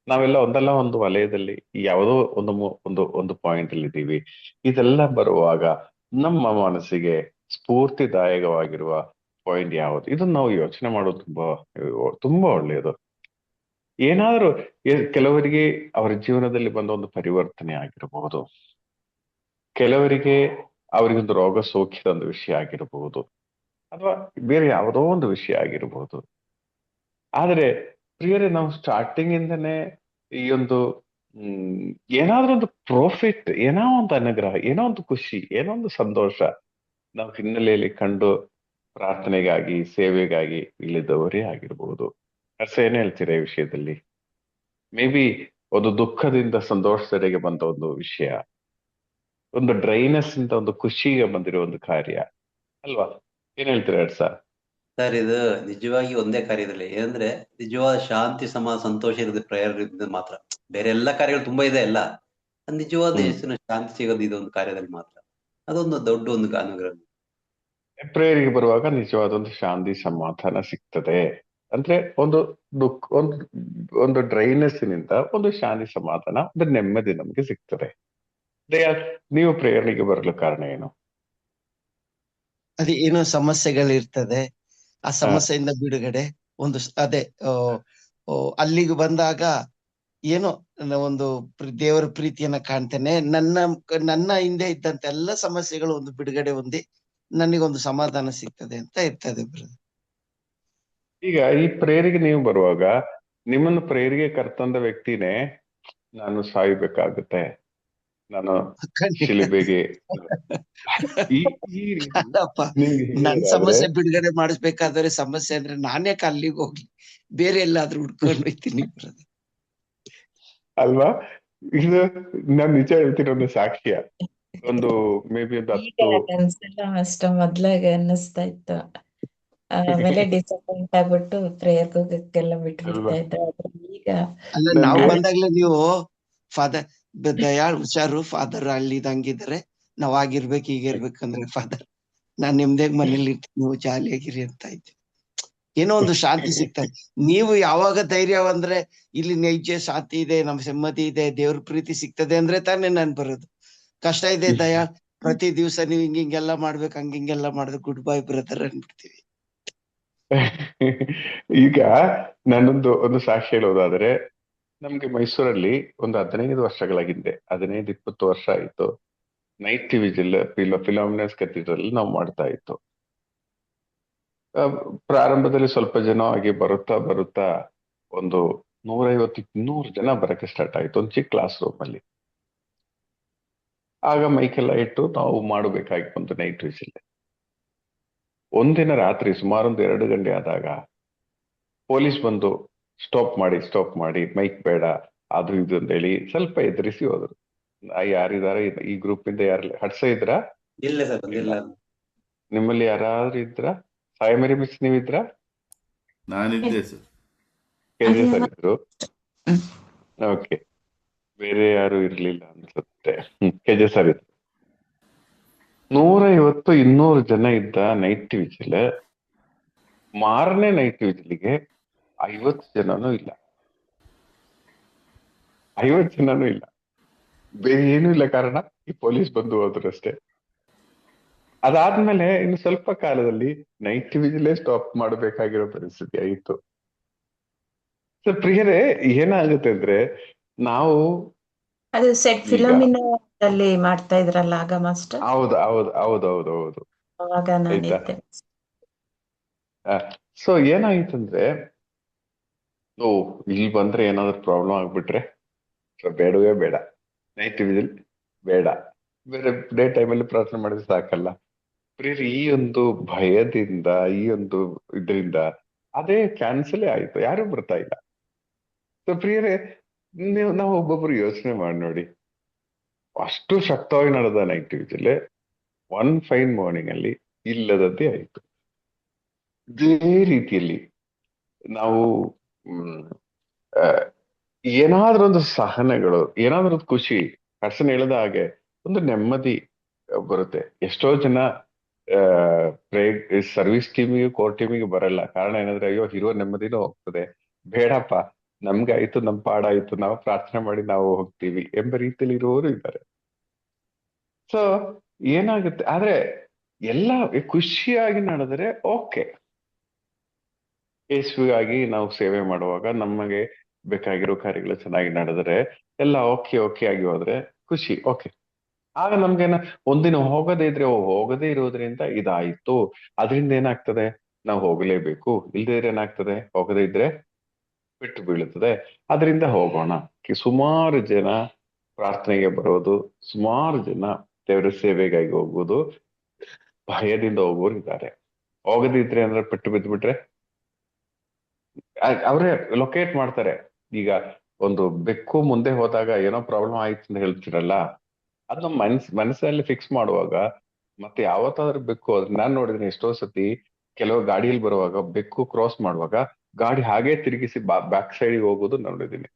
ನಾವೆಲ್ಲ ಒಂದಲ್ಲ ಒಂದು ವಲಯದಲ್ಲಿ ಯಾವುದೋ ಒಂದು ಪಾಯಿಂಟ್ ಅಲ್ಲಿ ಇದ್ದೀವಿ. ಇದೆಲ್ಲ ಬರುವಾಗ ನಮ್ಮ ಮನಸ್ಸಿಗೆ ಸ್ಫೂರ್ತಿದಾಯಕವಾಗಿರುವ ಪಾಯಿಂಟ್ ಯಾವುದು? ಇದನ್ನ ನಾವು ಯೋಚನೆ ಮಾಡೋದು ತುಂಬಾ ಒಳ್ಳೆಯದು. ಏನಾದ್ರೂ ಕೆಲವರಿಗೆ ಅವರ ಜೀವನದಲ್ಲಿ ಬಂದ ಒಂದು ಪರಿವರ್ತನೆ ಆಗಿರಬಹುದು, ಕೆಲವರಿಗೆ ಅವರಿಗೊಂದು ರೋಗ ಸೋಕಿದ ಒಂದು ವಿಷಯ ಆಗಿರಬಹುದು, ಅಥವಾ ಬೇರೆ ಯಾವುದೋ ಒಂದು ವಿಷಯ ಆಗಿರಬಹುದು. ಆದ್ರೆ ಪ್ರಿಯರೇ, ನಾವು ಸ್ಟಾರ್ಟಿಂಗ್ ಇಂದನೇ ಈ ಒಂದು ಏನಾದ್ರೂ ಒಂದು ಪ್ರಾಫಿಟ್, ಏನೋ ಒಂದು ಅನುಗ್ರಹ, ಏನೋ ಒಂದು ಖುಷಿ, ಏನೋ ಒಂದು ಸಂತೋಷ ನಾವು ಹಿನ್ನೆಲೆಯಲ್ಲಿ ಕಂಡು ಪ್ರಾರ್ಥನೆಗಾಗಿ ಸೇವೆಗಾಗಿ ಇಳಿದವರೇ ಆಗಿರ್ಬಹುದು. ಅರ್ಥ ಏನ್ ಹೇಳ್ತೀರಾ ಈ ವಿಷಯದಲ್ಲಿ? ಮೇ ಬಿ ಒಂದು ದುಃಖದಿಂದ ಸಂತೋಷದೆಡೆಗೆ ಬಂದ ಒಂದು ವಿಷಯ, ಒಂದು ಡ್ರೈನೆಸ್ ಇಂದ ಒಂದು ಖುಷಿಗೆ ಬಂದಿರೋ ಒಂದು ಕಾರ್ಯ ಅಲ್ವಾ? ಏನ್ ಹೇಳ್ತೀರಾ ಸರ್? ಸರ್, ಇದು ನಿಜವಾಗಿ ಒಂದೇ ಕಾರ್ಯದಲ್ಲಿ ಏನಂದ್ರೆ ನಿಜವಾದ ಶಾಂತಿ, ಸಂತೋಷ ಇರೋದು ಪ್ರೇಯರ್ ಮಾತ್ರ. ಬೇರೆ ಎಲ್ಲಾ ಕಾರ್ಯಗಳು ತುಂಬಾ ಇದೆ ಎಲ್ಲ. ನಿಜವಾದ ಯೇಸುವಿನ ಶಾಂತಿ ಸಿಗೋದು ಇದೊಂದು ಕಾರ್ಯದಲ್ಲಿ ಮಾತ್ರ. ಅದೊಂದು ದೊಡ್ಡ ಒಂದು ಅನುಗ್ರಹ. ಪ್ರೇಯರಿಗೆ ಬರುವಾಗ ನಿಜವಾದ ಒಂದು ಶಾಂತಿ ಸಮಾಧಾನ ಸಿಗ್ತದೆ. ಅಂದ್ರೆ ಒಂದು ಒಂದು ಡ್ರೈನೆಸ್ನಿಂದ ಒಂದು ಶಾಂತಿ ಸಮಾಧಾನ, ಒಂದು ನೆಮ್ಮದಿ ನಮ್ಗೆ ಸಿಗ್ತದೆ. ನೀವು ಪ್ರೇಯರ್ಗೆ ಬರಲು ಕಾರಣ ಏನು? ಅದೇ ಏನೋ ಸಮಸ್ಯೆಗಳಿರ್ತದೆ, ಆ ಸಮಸ್ಯೆಯಿಂದ ಬಿಡುಗಡೆ ಒಂದು ಅದೇ ಅಲ್ಲಿಗೆ ಬಂದಾಗ ಏನೋ ಒಂದು ದೇವರ ಪ್ರೀತಿಯನ್ನ ಕಾಣ್ತೇನೆ. ನನ್ನ ಹಿಂದೆ ಇದ್ದಂತ ಎಲ್ಲ ಸಮಸ್ಯೆಗಳು ಒಂದು ಬಿಡುಗಡೆ ಹೊಂದಿ ನನಗೊಂದು ಸಮಾಧಾನ ಸಿಗ್ತದೆ ಅಂತ ಇರ್ತದೆ. ಈಗ ಈ ಪ್ರೇಯರಿಗೆ ನೀವು ಬರುವಾಗ ನಿಮ್ಮನ್ನು ಪ್ರೇಯರಿಗೆ ಕರ್ತಂದ ವ್ಯಕ್ತಿನೇ ನಾನು ಸಾಯ್ಬೇಕಾಗುತ್ತೆ, ನಾನು ಶಿಲುಬೆಗೆ ನನ್ ಸಮಸ್ಯೆ ಬಿಡುಗಡೆ ಮಾಡಿಸ್ಬೇಕಾದ್ರೆ ಸಮಸ್ಯೆ ಅಂದ್ರೆ ನಾನ್ಯಾಕೆ ಅಲ್ಲಿಗೆ ಹೋಗ್ಲಿ, ಬೇರೆ ಎಲ್ಲಾದ್ರೂ ಹುಡ್ಕೊಂಡು ಹೋಗ್ತೀನಿ ಅಲ್ವಾ? ಇದು ನಾನ್ ನಿಜ ಹೇಳ್ತೀನಿ, ಒಂದು ಸಾಕ್ಷ್ಯ. ಒಂದು ಮೇ ಬಿ ಒಂದು 10 ಅಷ್ಟ ಮೊದ್ಲಾಗ ಅನ್ನಿಸ್ತಾ ಇತ್ತು. ಆಮೇಲೆ ಡಿಸಪಾಯಿಂಟ್ ಆಗ್ಬಿಟ್ಟು ಪ್ರೇಯರ್ ಹೋಗಕ್ಕೆಲ್ಲ ಬಿಟ್ಬಿಡ್ತಾ ಇದ್ದ. ಈಗ ಅಲ್ಲ, ನಾವು ಬಂದಾಗ್ಲೇ ನೀವು ಫಾದರ್ ದಯಾಳ್ ಹುಷಾರು, ಫಾದರ್ ಅಲ್ಲಿ ಇದಂಗಿದ್ದಾರೆ, ನಾವ್ ಆಗಿರ್ಬೇಕು ಹೀಗಿರ್ಬೇಕಂದ್ರೆ ಫಾದರ್ ನಾನ್ ನಿಮ್ದೇ ಮನೇಲಿ ಇರ್ತೀನಿ, ನೀವು ಜಾಲಿಯಾಗಿರಿ ಅಂತ ಇದ್ದೆ. ಏನೋ ಒಂದು ಶಾಂತಿ ಸಿಗ್ತದೆ. ನೀವು ಯಾವಾಗ ಧೈರ್ಯ ಅಂದ್ರೆ ಇಲ್ಲಿ ನೈಜ ಶಾಂತಿ ಇದೆ, ನಮ್ ನೆಮ್ಮದಿ ಇದೆ, ದೇವ್ರ ಪ್ರೀತಿ ಸಿಗ್ತದೆ ಅಂದ್ರೆ ತಾನೇ ನಾನ್ ಬರೋದು. ಕಷ್ಟ ಇದೆ ದಯಾಳ್, ಪ್ರತಿ ದಿವ್ಸ ನೀವ್ ಹಿಂಗೆಲ್ಲ ಮಾಡ್ಬೇಕು, ಹಂಗೆಲ್ಲ ಮಾಡಿದ್ರೆ ಗುಡ್ ಬೈ ಬ್ರದರ್ ಅನ್ಬಿಡ್ತೀವಿ. ಈಗ ಒಂದು ಸಾಕ್ಷಿ ಹೇಳೋದಾದ್ರೆ, ನಮ್ಗೆ ಮೈಸೂರಲ್ಲಿ ಒಂದು 15 ವರ್ಷಗಳ ಹಿಂದೆ, 15-20 ವರ್ಷ ಆಯ್ತು, ನೈಟ್ ವಿಜಿಲ್ ಫಿಲಾಮಿನಸ್ ಕೆಥಿಡ್ರಲ್ ನಾವು ಮಾಡ್ತಾ ಇತ್ತು. ಪ್ರಾರಂಭದಲ್ಲಿ ಸ್ವಲ್ಪ ಜನ ಆಗಿ ಬರುತ್ತಾ ಒಂದು 150-200 ಜನ ಬರಕ್ಕೆ ಸ್ಟಾರ್ಟ್ ಆಯ್ತು, ಒಂದು ಚಿಕ್ಕ ಕ್ಲಾಸ್ ರೂಮ್ ಅಲ್ಲಿ. ಆಗ ಮೈಕೆಲ್ಲ ಇಟ್ಟು ನಾವು ಮಾಡಬೇಕಾಗಿ ಬಂತು ನೈಟ್ ವಿಜಿಲ್. ಒಂದಿನ ರಾತ್ರಿ ಸುಮಾರು 2 ಗಂಟೆ ಆದಾಗ ಪೊಲೀಸ್ ಬಂದು ಸ್ಟಾಪ್ ಮಾಡಿ ಮೈಕ್ ಬೇಡ ಅದು ಇದು ಅಂತ ಹೇಳಿ ಸ್ವಲ್ಪ ಎದುರಿಸಿ ಹೋದ್ರು. ಯಾರಿದ್ದಾರೆ ಈ ಗ್ರೂಪ್ ಇಂದ? ಯಾರು ಹಡ್ಸ ಇದ್ರ? ಇಲ್ಲ ಸರ್, ಇಲ್ಲ. ನಿಮ್ಮಲ್ಲಿ ಯಾರಾದ್ರೂ ಇದ್ರ? ಸಾಯಿ ಮೇರಿ ಮಿಸ್ ನೀವಿದ್ರ? ನಾನಿದ್ದೆ ಸರ್. ಕೆಜೆ ಸರ್ ಇದ್ರು. ಓಕೆ, ಬೇರೆ ಯಾರು ಇರ್ಲಿಲ್ಲ ಅನ್ಸುತ್ತೆ. ಕೆಜೆ ಸರ್ ಇದ್ರು. 150-200 ಜನ ಇದ್ದ ನೈಟ್ ವಿಜಿಲ್, ಮಾರನೇ ನೈಟ್ ವಿಜಿಲ್ಗೆ 50 ಜನನೂ ಇಲ್ಲ. 50 ಜನನೂ ಇಲ್ಲ. ಬೇರೆ ಏನೂ ಇಲ್ಲ, ಕಾರಣ ಈ ಪೊಲೀಸ್ ಬಂದು ಹೋದ್ರು ಅಷ್ಟೇ. ಅದಾದ್ಮೇಲೆ ಇನ್ನು ಸ್ವಲ್ಪ ಕಾಲದಲ್ಲಿ ನೈಟ್ ವಿಜಿಲೇ ಸ್ಟಾಪ್ ಮಾಡಬೇಕಾಗಿರೋ ಪರಿಸ್ಥಿತಿ ಆಯಿತು. ಪ್ರಿಯರೇ, ಏನಾಗುತ್ತೆ ಅಂದ್ರೆ ನಾವು ಅದು ಸೆಟ್ ಫಿಲಮಿನಲ್ಲಿ ಮಾಡ್ತಾ ಇದ್ರಲ್ಲ ಆಗ ಮಾಸ್ಟರ್. ಹೌದು. ಅವಾಗ ನಾನಿದ್ದೆ. ಸೊ ಏನಾಗಿತ್ತಂದ್ರೆ, ಇಲ್ಲಿ ಬಂದ್ರೆ ಏನಾದ್ರು ಪ್ರಾಬ್ಲಮ್ ಆಗ್ಬಿಟ್ರೆ ಬೇಡವೇ ಬೇಡ, ನೈಟ್ ವಿಜಿಲ್ ಬೇಡ, ಬೇರೆ ಡೇ ಟೈಮಲ್ಲಿ ಪ್ರಾರ್ಥನೆ ಮಾಡಿದ್ರೆ ಸಾಕಲ್ಲ. ಪ್ರಿಯರೇ, ಈ ಒಂದು ಭಯದಿಂದ, ಈ ಒಂದು ಇದರಿಂದ ಅದೇ ಕ್ಯಾನ್ಸಲೇ ಆಯ್ತು, ಯಾರು ಬರ್ತಾ ಇಲ್ಲ. ಸೊ ಪ್ರಿಯರೇ, ನಾವು ಒಬ್ಬೊಬ್ರು ಯೋಚನೆ ಮಾಡಿ ನೋಡಿ, ಅಷ್ಟು ಶಕ್ತವಾಗಿ ನಡೆದ night division one fine morning ಅಲ್ಲಿ ಇಲ್ಲದಂತೆ ಆಯ್ತು. ಇದೇ ರೀತಿಯಲ್ಲಿ ನಾವು ಆ, ಏನಾದ್ರೂ ಒಂದು ಸಹನೆಗಳು, ಏನಾದ್ರೂ ಒಂದು ಖುಷಿ, ಹರ್ಷನ್ ಹೇಳಿದ ಹಾಗೆ ಒಂದು ನೆಮ್ಮದಿ ಬರುತ್ತೆ. ಎಷ್ಟೋ ಜನ ಸರ್ವಿಸ್ ಟೀಮಿಗೆ ಕೋರ್ ಟೀಮಿಗೆ ಬರಲ್ಲ. ಕಾರಣ ಏನಂದ್ರೆ, ಅಯ್ಯೋ ಇರೋ ನೆಮ್ಮದಿನೂ ಹೋಗ್ತದೆ, ಬೇಡಪ್ಪ ನಮ್ಗೆ ಆಯ್ತು, ನಮ್ ಪಾಡಾಯ್ತು, ನಾವು ಪ್ರಾರ್ಥನೆ ಮಾಡಿ ನಾವು ಹೋಗ್ತೀವಿ ಎಂಬ ರೀತಿಯಲ್ಲಿ ಇರುವವರು ಇದ್ದಾರೆ. ಸೊ ಏನಾಗುತ್ತೆ ಆದ್ರೆ, ಎಲ್ಲ ಖುಷಿಯಾಗಿ ನಡೆದರೆ ಓಕೆ. ಯೇಸುವಿಗಾಗಿ ನಾವು ಸೇವೆ ಮಾಡುವಾಗ ನಮಗೆ ಬೇಕಾಗಿರೋ ಕಾರ್ಯಗಳು ಚೆನ್ನಾಗಿ ನಡೆದರೆ ಎಲ್ಲ ಓಕೆ ಓಕೆ ಆಗಿ ಹೋದ್ರೆ ಖುಷಿ, ಓಕೆ. ಆಗ ನಮ್ಗೇನ ಒಂದಿನ ಹೋಗದೇ ಇದ್ರೆ, ಹೋಗದೇ ಇರೋದ್ರಿಂದ ಇದಾಯ್ತು, ಅದರಿಂದ ಏನಾಗ್ತದೆ, ನಾವು ಹೋಗಲೇಬೇಕು. ಇಲ್ದೇ ಏನಾಗ್ತದೆ, ಹೋಗದೇ ಇದ್ರೆ ಬಿಟ್ಟು ಬೀಳುತ್ತದೆ, ಅದರಿಂದ ಹೋಗೋಣ. ಸುಮಾರು ಜನ ಪ್ರಾರ್ಥನೆಗೆ ಬರೋದು, ಸುಮಾರು ಜನ ದೇವರ ಸೇವೆಗಾಗಿ ಹೋಗೋದು ಭಯದಿಂದ ಹೋಗೋರು ಇದ್ದಾರೆ. ಹೋಗದಿದ್ರೆ ಅಂದ್ರೆ ಪೆಟ್ಟು ಬಿದ್ದು ಬಿಟ್ರೆ ಅವರೇ ಲೊಕೇಟ್ ಮಾಡ್ತಾರೆ. ಈಗ ಒಂದು ಬೆಕ್ಕು ಮುಂದೆ ಹೋದಾಗ ಏನೋ ಪ್ರಾಬ್ಲಮ್ ಆಯ್ತು ಅಂತ ಹೇಳ್ತಿರಲ್ಲ, ಅದನ್ನ ಮನಸ್ಸಲ್ಲಿ ಫಿಕ್ಸ್ ಮಾಡುವಾಗ, ಮತ್ತೆ ಯಾವತ್ತಾದ್ರೂ ಬೆಕ್ಕು ನಾನ್ ನೋಡಿದ್ದೀನಿ ಎಷ್ಟೋ ಸತಿ, ಕೆಲವು ಗಾಡಿಯಲ್ಲಿ ಬರುವಾಗ ಬೆಕ್ಕು ಕ್ರಾಸ್ ಮಾಡುವಾಗ ಗಾಡಿ ಹಾಗೆ ತಿರುಗಿಸಿ ಬ್ಯಾಕ್ ಸೈಡ್ ಹೋಗೋದು ನೋಡಿದ್ದೀನಿ.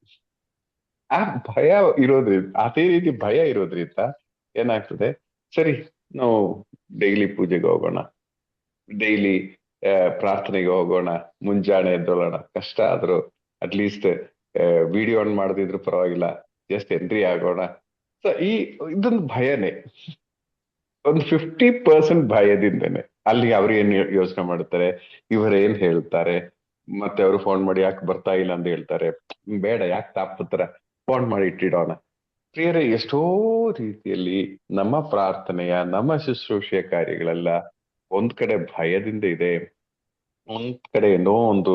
ಆ ಭಯ ಇರೋದ್ರಿಂದ, ಅದೇ ರೀತಿ ಭಯ ಇರೋದ್ರಿಂದ ಏನಾಗ್ತದೆ, ಸರಿ ನಾವು ಡೈಲಿ ಪೂಜೆಗೆ ಹೋಗೋಣ, ಡೈಲಿ ಪ್ರಾರ್ಥನೆಗೆ ಹೋಗೋಣ, ಮುಂಜಾನೆ ಎದ್ದೋಳೋಣ, ಕಷ್ಟ ಆದ್ರೂ ಅಟ್ಲೀಸ್ಟ್ ವಿಡಿಯೋ ಆನ್ ಮಾಡದಿದ್ರು ಪರವಾಗಿಲ್ಲ, ಜಸ್ಟ್ ಎಂಟ್ರಿ ಆಗೋಣ. ಸೊ ಇದೊಂದು ಭಯನೇ, ಒಂದು 50% ಭಯದಿಂದನೇ. ಅಲ್ಲಿ ಅವ್ರು ಏನ್ ಯೋಚನೆ ಮಾಡ್ತಾರೆ, ಇವರೇನ್ ಹೇಳ್ತಾರೆ, ಮತ್ತೆ ಅವರು ಫೋನ್ ಮಾಡಿ ಯಾಕೆ ಬರ್ತಾ ಇಲ್ಲ ಅಂತ ಹೇಳ್ತಾರೆ, ಬೇಡ ಯಾಕೆ ತಾಪತ್ರ ಫೋನ್ ಮಾಡಿ ಇಟ್ಟಿಡೋಣ. ಪ್ರಿಯರೇ, ಎಷ್ಟೋ ರೀತಿಯಲ್ಲಿ ನಮ್ಮ ಪ್ರಾರ್ಥನೆಯ, ನಮ್ಮ ಶುಶ್ರೂಷೆಯ ಕಾರ್ಯಗಳೆಲ್ಲ ಒಂದ್ ಕಡೆ ಭಯದಿಂದ ಇದೆ, ಒಂದ್ ಕಡೆ ಏನೋ ಒಂದು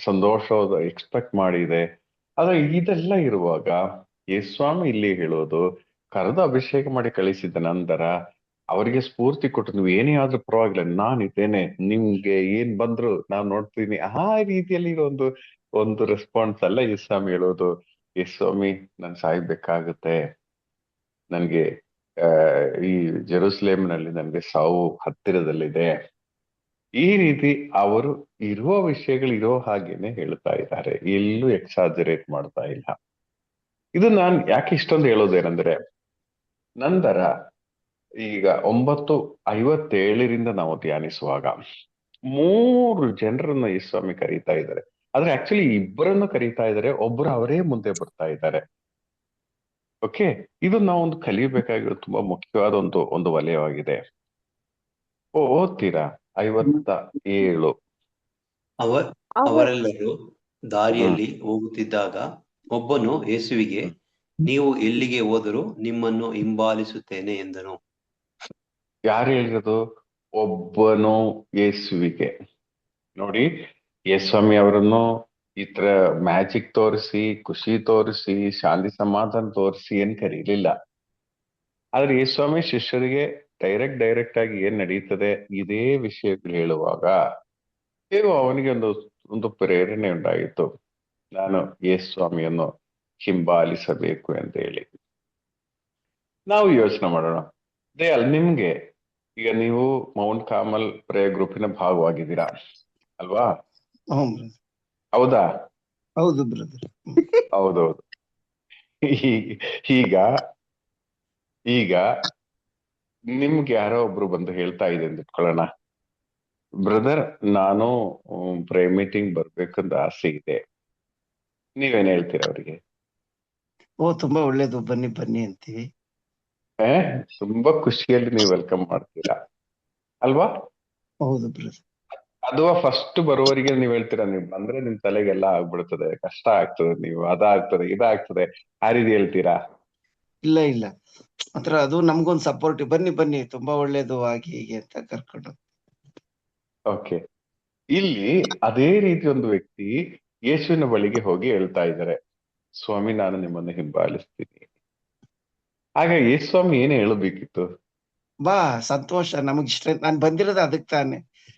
ಸಂತೋಷ ಎಕ್ಸ್ಪೆಕ್ಟ್ ಮಾಡಿದೆ. ಆದ್ರೆ ಇದೆಲ್ಲ ಇರುವಾಗ ಯೇಸ್ವಾಮಿ ಇಲ್ಲಿ ಹೇಳೋದು, ಕರೆದು ಅಭಿಷೇಕ ಮಾಡಿ ಕಳಿಸಿದ ನಂತರ ಅವರಿಗೆ ಸ್ಫೂರ್ತಿ ಕೊಟ್ಟು, ನೀವು ಏನೇ ಆದ್ರೂ ಪರವಾಗಿಲ್ಲ, ನಾನಿದ್ದೇನೆ, ನಿಮ್ಗೆ ಏನ್ ಬಂದ್ರು ನಾನ್ ನೋಡ್ತೀನಿ, ಆ ರೀತಿಯಲ್ಲಿ ಒಂದು ರೆಸ್ಪಾನ್ಸ್ ಅಲ್ಲ ಯೇಸ್ವಾಮಿ ಹೇಳೋದು. ಯೇಸ್ವಾಮಿ, ನಾನ್ ಸಾಯ್ಬೇಕಾಗುತ್ತೆ, ನನ್ಗೆ ಈ ಜೆರೂಸಲೇಮ್ನಲ್ಲಿ ನನ್ಗೆ ಸಾವು ಹತ್ತಿರದಲ್ಲಿದೆ, ಈ ರೀತಿ ಅವರು ಇರುವ ವಿಷಯಗಳು ಇರೋ ಹಾಗೇನೆ ಹೇಳ್ತಾ ಇದ್ದಾರೆ, ಎಲ್ಲೂ ಎಕ್ಸಾಜರೇಟ್ ಮಾಡ್ತಾ ಇಲ್ಲ. ಇದು ನಾನ್ ಯಾಕೆ ಇಷ್ಟೊಂದು ಹೇಳೋದೇನಂದ್ರೆ, ನಂತರ ಈಗ 9:57 ನಾವು ಧ್ಯಾನಿಸುವಾಗ 3 ಜನರನ್ನ ಈ ಸ್ವಾಮಿ ಕರೀತಾ ಇದ್ದಾರೆ. ಆದ್ರೆ ಆಕ್ಚುಲಿ ಇಬ್ಬರನ್ನು ಕರೀತಾ ಇದ್ದಾರೆ, ಒಬ್ರು ಅವರೇ ಮುಂದೆ ಬರ್ತಾ ಇದ್ದಾರೆ. ಓಕೆ, ಇದು ನಾವೊಂದು ಕಲಿಯಬೇಕಾಗಿರೋ ತುಂಬಾ ಮುಖ್ಯವಾದ ಒಂದು ವಲಯವಾಗಿದೆ. ಓದ್ತೀರಾ 57? ಅವರೆಲ್ಲರೂ ದಾರಿಯಲ್ಲಿ ಹೋಗುತ್ತಿದ್ದಾಗ ಒಬ್ಬನು ಯೇಸುವಿಗೆ, ನೀವು ಎಲ್ಲಿಗೆ ಹೋದರೂ ನಿಮ್ಮನ್ನು ಹಿಂಬಾಲಿಸುತ್ತೇನೆ ಎಂದನು. ಯಾರು ಹೇಳಿರೋದು? ಒಬ್ಬನು ಯೇಸುವಿಗೆ. ನೋಡಿ, ಯೇಸ್ವಾಮಿ ಅವರನ್ನು ಈ ತರ ಮ್ಯಾಜಿಕ್ ತೋರಿಸಿ, ಖುಷಿ ತೋರಿಸಿ, ಶಾಂತಿ ಸಮಾಧಾನ ತೋರಿಸಿ ಏನ್ ಕರೀಲಿಲ್ಲ. ಆದ್ರೆ ಯೇಸ್ವಾಮಿ ಶಿಷ್ಯರಿಗೆ ಡೈರೆಕ್ಟ್ ಆಗಿ ಏನ್ ನಡೀತದೆ ಇದೇ ವಿಷಯಗಳು ಹೇಳುವಾಗ ಹೇಗೋ ಅವನಿಗೆ ಒಂದು ಪ್ರೇರಣೆ ಉಂಟಾಗಿತ್ತು, ನಾನು ಯೇಸ್ವಾಮಿಯನ್ನು ಹಿಂಬಾಲಿಸಬೇಕು ಅಂತ ಹೇಳಿ. ನಾವು ಯೋಚನೆ ಮಾಡೋಣ. ದಯಾಲ್, ನಿಮ್ಗೆ ಈಗ ನೀವು ಮೌಂಟ್ ಕಾರ್ಮೆಲ್ ಪ್ರೇಯರ್ ಗ್ರೂಪಿನ ಭಾಗವಾಗಿದ್ದೀರಾ ಅಲ್ವಾ? ಹೌದಾ? ಹೌದು ಬ್ರದರ್. ಹೌದೌದು. ಈಗ ನಿಮ್ಗೆ ಯಾರೋ ಒಬ್ರು ಬಂದು ಹೇಳ್ತಾ ಇದೆ ಅಂತ ಇಟ್ಕೊಳ್ಳೋಣ, ಬ್ರದರ್ ನಾನು ಪ್ರೇಯರ್ ಮೀಟಿಂಗ್ ಬರ್ಬೇಕಂತ ಆಸೆ ಇದೆ, ನೀವೇನ್ ಹೇಳ್ತೀರಾ ಅವ್ರಿಗೆ? ತುಂಬಾ ಒಳ್ಳೇದು, ಬನ್ನಿ ಬನ್ನಿ ಅಂತೀವಿ. ತುಂಬಾ ಖುಷಿಯಲ್ಲಿ ನೀವು ವೆಲ್ಕಮ್ ಮಾಡ್ತೀರಾ ಅಲ್ವಾ? ಹೌದು ಬ್ರದರ್. ಅಥವಾ ಫಸ್ಟ್ ಬರುವವರಿಗೆ ನೀವ್ ಹೇಳ್ತೀರಾ, ನೀವ್ ಬಂದ್ರೆ ನಿಮ್ ತಲೆಗೆಲ್ಲ ಆಗ್ಬಿಡ್ತದೆ, ಕಷ್ಟ ಆಗ್ತದೆ, ನೀವು ಅದಾಗ್ತದೆ ಇದಾಗ್ತದೆ, ಆ ರೀತಿ ಹೇಳ್ತೀರಾ? ಇಲ್ಲ ಮಾತ್ರ ಅದು ನಮ್ಗೊಂದು ಸಪೋರ್ಟ್, ಬನ್ನಿ ಬನ್ನಿ ತುಂಬಾ ಒಳ್ಳೇದು ಹಾಗೆ ಹೀಗೆ ಅಂತ ಕರ್ಕೊಂಡು. ಓಕೆ, ಇಲ್ಲಿ ಅದೇ ರೀತಿ ಒಂದು ವ್ಯಕ್ತಿ ಯೇಸುವಿನ ಬಳಿಗೆ ಹೋಗಿ ಹೇಳ್ತಾ ಇದ್ದಾರೆ, ಸ್ವಾಮಿ ನಾನು ನಿಮ್ಮನ್ನು ಹಿಂಬಾಲಿಸ್ತೀನಿ. ಆಗ ಯೇಸ್ವಾಮಿ ಏನ್ ಹೇಳಬೇಕಿತ್ತು? ಬಾ ಸಂತೋಷ, ನಮಗ್ ಸ್ಟ್ರೆಂತ್, ನಾನ್ ಬಂದಿರೋದು ಅದಕ್ ತಾನೆ,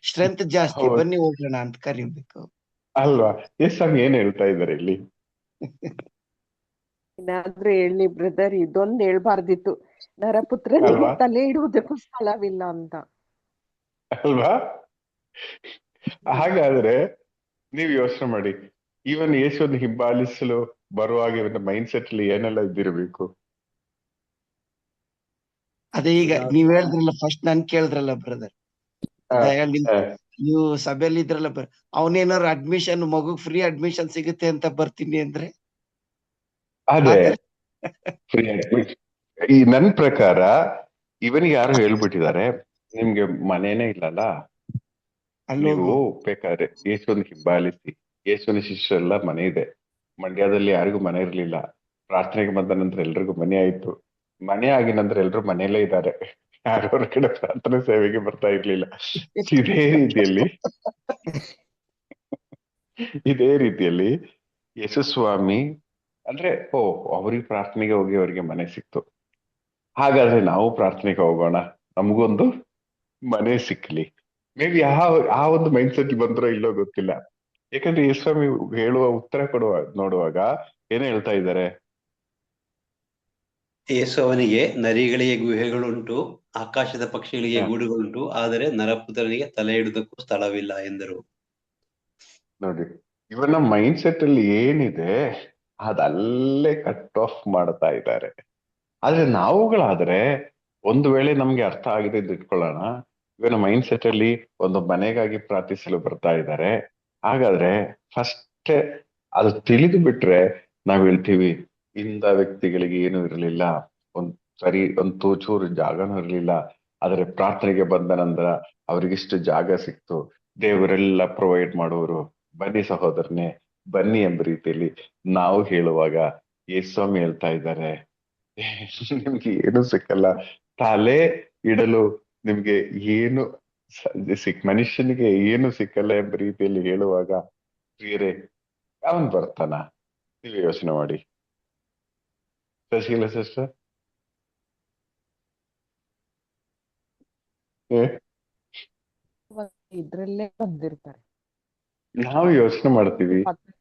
ಸ್ಟ್ರೆಂತ್ ಜಾಸ್ತಿ, ಬನ್ನಿ ಹೋಗೋಣ ಅಂತ ಕರಿಬೇಕು ಅಲ್ವಾ? ಯೇಸ್ವಾಮಿ ಏನ್ ಹೇಳ್ತಾ ಇದ್ದಾರೆ ಇಲ್ಲಿ? ಏನಾದ್ರೂ ಹೇಳಿ ಬ್ರದರ್, ಇದೊಂದ್ ಹೇಳ್ಬಾರ್ದಿತ್ತು, ನರಪುತ್ರನಿಗೆ ಅಲ್ವಾ ತಲೆ ಇಡುವುದಕ್ಕೂ ಸ್ಥಳವಿಲ್ಲ ಅಂತ. ಅಲ್ವಾ? ಹಾಗಾದ್ರೆ ನೀವು ಯೋಚನೆ ಮಾಡಿ, ಈವನ್ ಯೇಸುವನ್ನು ಹಿಂಬಾಲಿಸಲು ಬರುವಾಗ ಇವನ ಮೈಂಡ್ ಸೆಟ್ ಅಲ್ಲಿ ಏನೆಲ್ಲ ಇದ್ದಿರಬೇಕು? ಅದೇ ಈಗ ನೀವ್ ಹೇಳಿದ್ರಲ್ಲ, ಫಸ್ಟ್ ನನ್ ಕೇಳಿದ್ರಲ್ಲ ಬ್ರದರ್, ಆ, ದಯಾಳ್ ಆ, ನೀವು ಸಭೆಯಲ್ಲಿ ಇದ್ರಲ್ಲ, ಅವನೇನಾದ್ರು ಅಡ್ಮಿಷನ್, ಮಗು ಫ್ರೀ ಅಡ್ಮಿಷನ್ ಸಿಗುತ್ತೆ ಅಂತ ಬರ್ತೀನಿ ಅಂದ್ರೆ ಅದೇ ಆತರ ಫ್ರೀ ಈ ನನ್ ಪ್ರಕಾರ ಇವನಿಗೆ ಯಾರು ಹೇಳ್ಬಿಟ್ಟಿದ್ದಾರೆ, ನಿಮ್ಗೆ ಮನೇನೇ ಇಲ್ಲಲ್ಲ, ನೀವು ಅಲ್ಲೋಗು. ಬೇಕಾದ್ರೆ ಯೇಸುವನ್ನು ಹಿಂಬಾಲಿಸಿ. ಯೇಸುವಿನ ಶಿಷ್ಯರೆಲ್ಲ ಮನೆ ಇದೆ. ಮಂಡ್ಯದಲ್ಲಿ ಯಾರಿಗೂ ಮನೆ ಇರ್ಲಿಲ್ಲ. ಪ್ರಾರ್ಥನೆಗೆ ಬಂದ ನಂತರ ಎಲ್ರಿಗೂ ಮನೆ ಆಯ್ತು. ಮನೆ ಆಗಿ ನಂತರ ಎಲ್ರು ಮನೆಯಲ್ಲೇ ಇದ್ದಾರೆ. ಯಾರು ಹೊರಗಡೆ ಪ್ರಾರ್ಥನೆ ಸೇವೆಗೆ ಬರ್ತಾ ಇರ್ಲಿಲ್ಲ. ಇದೇ ರೀತಿಯಲ್ಲಿ ಇದೇ ರೀತಿಯಲ್ಲಿ ಯೇಸುಸ್ವಾಮಿ ಅಂದ್ರೆ, ಓ, ಅವ್ರಿಗೆ ಪ್ರಾರ್ಥನೆಗೆ ಹೋಗಿ ಅವರಿಗೆ ಮನೆ ಸಿಕ್ತು, ಹಾಗಾದ್ರೆ ನಾವು ಪ್ರಾರ್ಥನೆಗೆ ಹೋಗೋಣ, ನಮಗೊಂದು ಮನೆ ಸಿಕ್ಲಿ. ಮೇ ಬಿ ಆ ಒಂದು ಮೈಂಡ್ ಸೆಟ್ ಬಂದ್ರೋ ಇಲ್ಲೋ ಗೊತ್ತಿಲ್ಲ. ಯಾಕಂದ್ರೆ ಯೇಸ್ವಾಮಿ ಹೇಳುವ ಉತ್ತರ ಕೊಡುವ ನೋಡುವಾಗ ಏನ್ ಹೇಳ್ತಾ ಇದ್ದಾರೆ? ಯೇಸು ಅವನಿಗೆ, ನರಿಗಳಿಗೆ ಗುಹೆಗಳುಂಟು, ಆಕಾಶದ ಪಕ್ಷಿಗಳಿಗೆ ಗೂಡುಗಳುಂಟು, ಆದರೆ ನರಪುತ್ರನಿಗೆ ತಲೆ ಇಡುವುದಕ್ಕೂ ಸ್ಥಳವಿಲ್ಲ ಎಂದರು. ನೋಡಿ, ಇವನ ಮೈಂಡ್ ಸೆಟ್ ಅಲ್ಲಿ ಏನಿದೆ ಅದಲ್ಲೇ ಕಟ್ ಆಫ್ ಮಾಡ್ತಾ ಇದ್ದಾರೆ. ಆದ್ರೆ ನಾವುಗಳಾದ್ರೆ, ಒಂದು ವೇಳೆ ನಮ್ಗೆ ಅರ್ಥ ಆಗದೆ ಇಟ್ಕೊಳ್ಳೋಣ, ಇವನ ಮೈಂಡ್ ಸೆಟ್ ಅಲ್ಲಿ ಒಂದು ಮನೆಗಾಗಿ ಪ್ರಾರ್ಥಿಸಲು ಬರ್ತಾ ಇದ್ದಾರೆ. ಹಾಗಾದ್ರೆ ಫಸ್ಟ್ ಅದು ತಿಳಿದು ಬಿಟ್ರೆ ನಾವ್ ಹೇಳ್ತೀವಿ, ಇಂಥ ವ್ಯಕ್ತಿಗಳಿಗೆ ಏನು ಇರಲಿಲ್ಲ, ಒಂದು ಚೂರು ಜಾಗನೂ ಇರಲಿಲ್ಲ, ಆದ್ರೆ ಪ್ರಾರ್ಥನೆಗೆ ಬಂದ ನಂತರ ಅವ್ರಿಗಿಷ್ಟು ಜಾಗ ಸಿಕ್ತು, ದೇವರೆಲ್ಲ ಪ್ರೊವೈಡ್ ಮಾಡೋರು, ಬನ್ನಿ ಸಹೋದರನೇ ಬನ್ನಿ ಎಂಬ ರೀತಿಯಲ್ಲಿ ನಾವು ಹೇಳುವಾಗ ಯೇಸ್ವಾಮಿ ಹೇಳ್ತಾ ಇದ್ದಾರೆ, ನಿಮ್ಗೆ ಏನು ಸಿಕ್ಕಲ್ಲ, ತಲೆ ಇಡಲು ನಿಮ್ಗೆ ಏನು ಮನುಷ್ಯನಿಗೆ ಏನು ಸಿಕ್ಕಲ್ಲ ಎಂಬ ರೀತಿಯಲ್ಲಿ ಹೇಳುವಾಗ, ಪ್ರಿಯರೇ, ಅವನ್ ಬರ್ತಾನ? ನೀವೇ ಯೋಚನೆ ಮಾಡಿ. ಶಶಿಕಲಾ ಸಿಸ್ಟರ್, ಇದ್ರಲ್ಲೇ ಬಂದಿರ್ತಾರೆ. ನಾವು ಯೋಚನೆ ಮಾಡ್ತೀವಿ, ಪತ್ರ-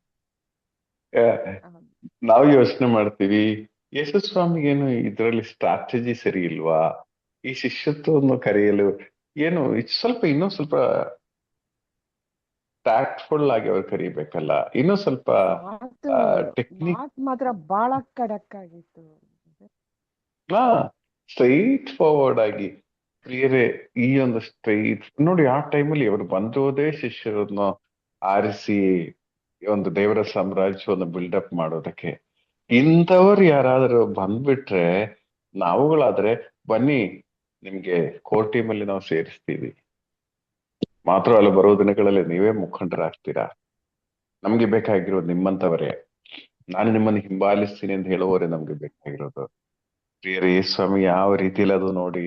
ಆ, ಆ, ನಾವು ಯೋಚನೆ ಮಾಡ್ತೀವಿ, ಯೇಸುಸ್ವಾಮಿಗೇನು ಇದರಲ್ಲಿ ಸ್ಟ್ರಾಟಜಿ ಸರಿ ಇಲ್ವಾ? ಈ ಶಿಷ್ಯತ್ವವನ್ನು ಕರೆಯಲು ಏನು ಇನ್ನೂ ಸ್ವಲ್ಪ ಟ್ಯಾಕ್ಟ್ಫುಲ್ ಆಗಿ ಅವ್ರು ಕರಿಬೇಕಲ್ಲ, ಇನ್ನೂ ಸ್ವಲ್ಪ ಮಾತು ಟೆಕ್ನಿಕ್, ಮಾತು ಮಾತ್ರ ಬಹಳ ಖಡಕ್ ಆಗಿತ್ತು. ಹಾ, ಸ್ಟ್ರೈಟ್ ಫಾರ್ವರ್ಡ್ ಆಗಿ. ಪ್ರಿಯರೇ, ಈ ಒಂದು ಸ್ಟ್ರೈಟ್ ನೋಡಿ, ಆ ಟೈಮಲ್ಲಿ ಅವರು ಬಂದಿರೋದೇ ಶಿಷ್ಯರನ್ನು ಆರಿಸಿ ಒಂದು ದೇವರ ಸಾಮ್ರಾಜ್ಯವನ್ನು ಬಿಲ್ಡಪ್ ಮಾಡೋದಕ್ಕೆ. ಇಂಥವ್ರು ಯಾರಾದ್ರೂ ಬಂದ್ಬಿಟ್ರೆ, ನಾವುಗಳಾದ್ರೆ ಬನ್ನಿ ನಿಮ್ಗೆ ಕೋರ್ ಟೀಮಲ್ಲಿ ನಾವು ಸೇರಿಸ್ತೀವಿ, ಮಾತ್ರ ಅಲ್ಲ, ಬರೋ ದಿನಗಳಲ್ಲಿ ನೀವೇ ಮುಖಂಡರಾಗ್ತೀರಾ, ನಮ್ಗೆ ಬೇಕಾಗಿರೋದು ನಿಮ್ಮಂತವರೇ, ನಾನು ನಿಮ್ಮನ್ನು ಹಿಂಬಾಲಿಸ್ತೀನಿ ಅಂತ ಹೇಳುವವರೇ ನಮ್ಗೆ ಬೇಕಾಗಿರೋದು. ಪ್ರಿಯರೇ, ಯೇಸ್ವಾಮಿ ಯಾವ ರೀತಿಯಲ್ಲಿ ಅದು ನೋಡಿ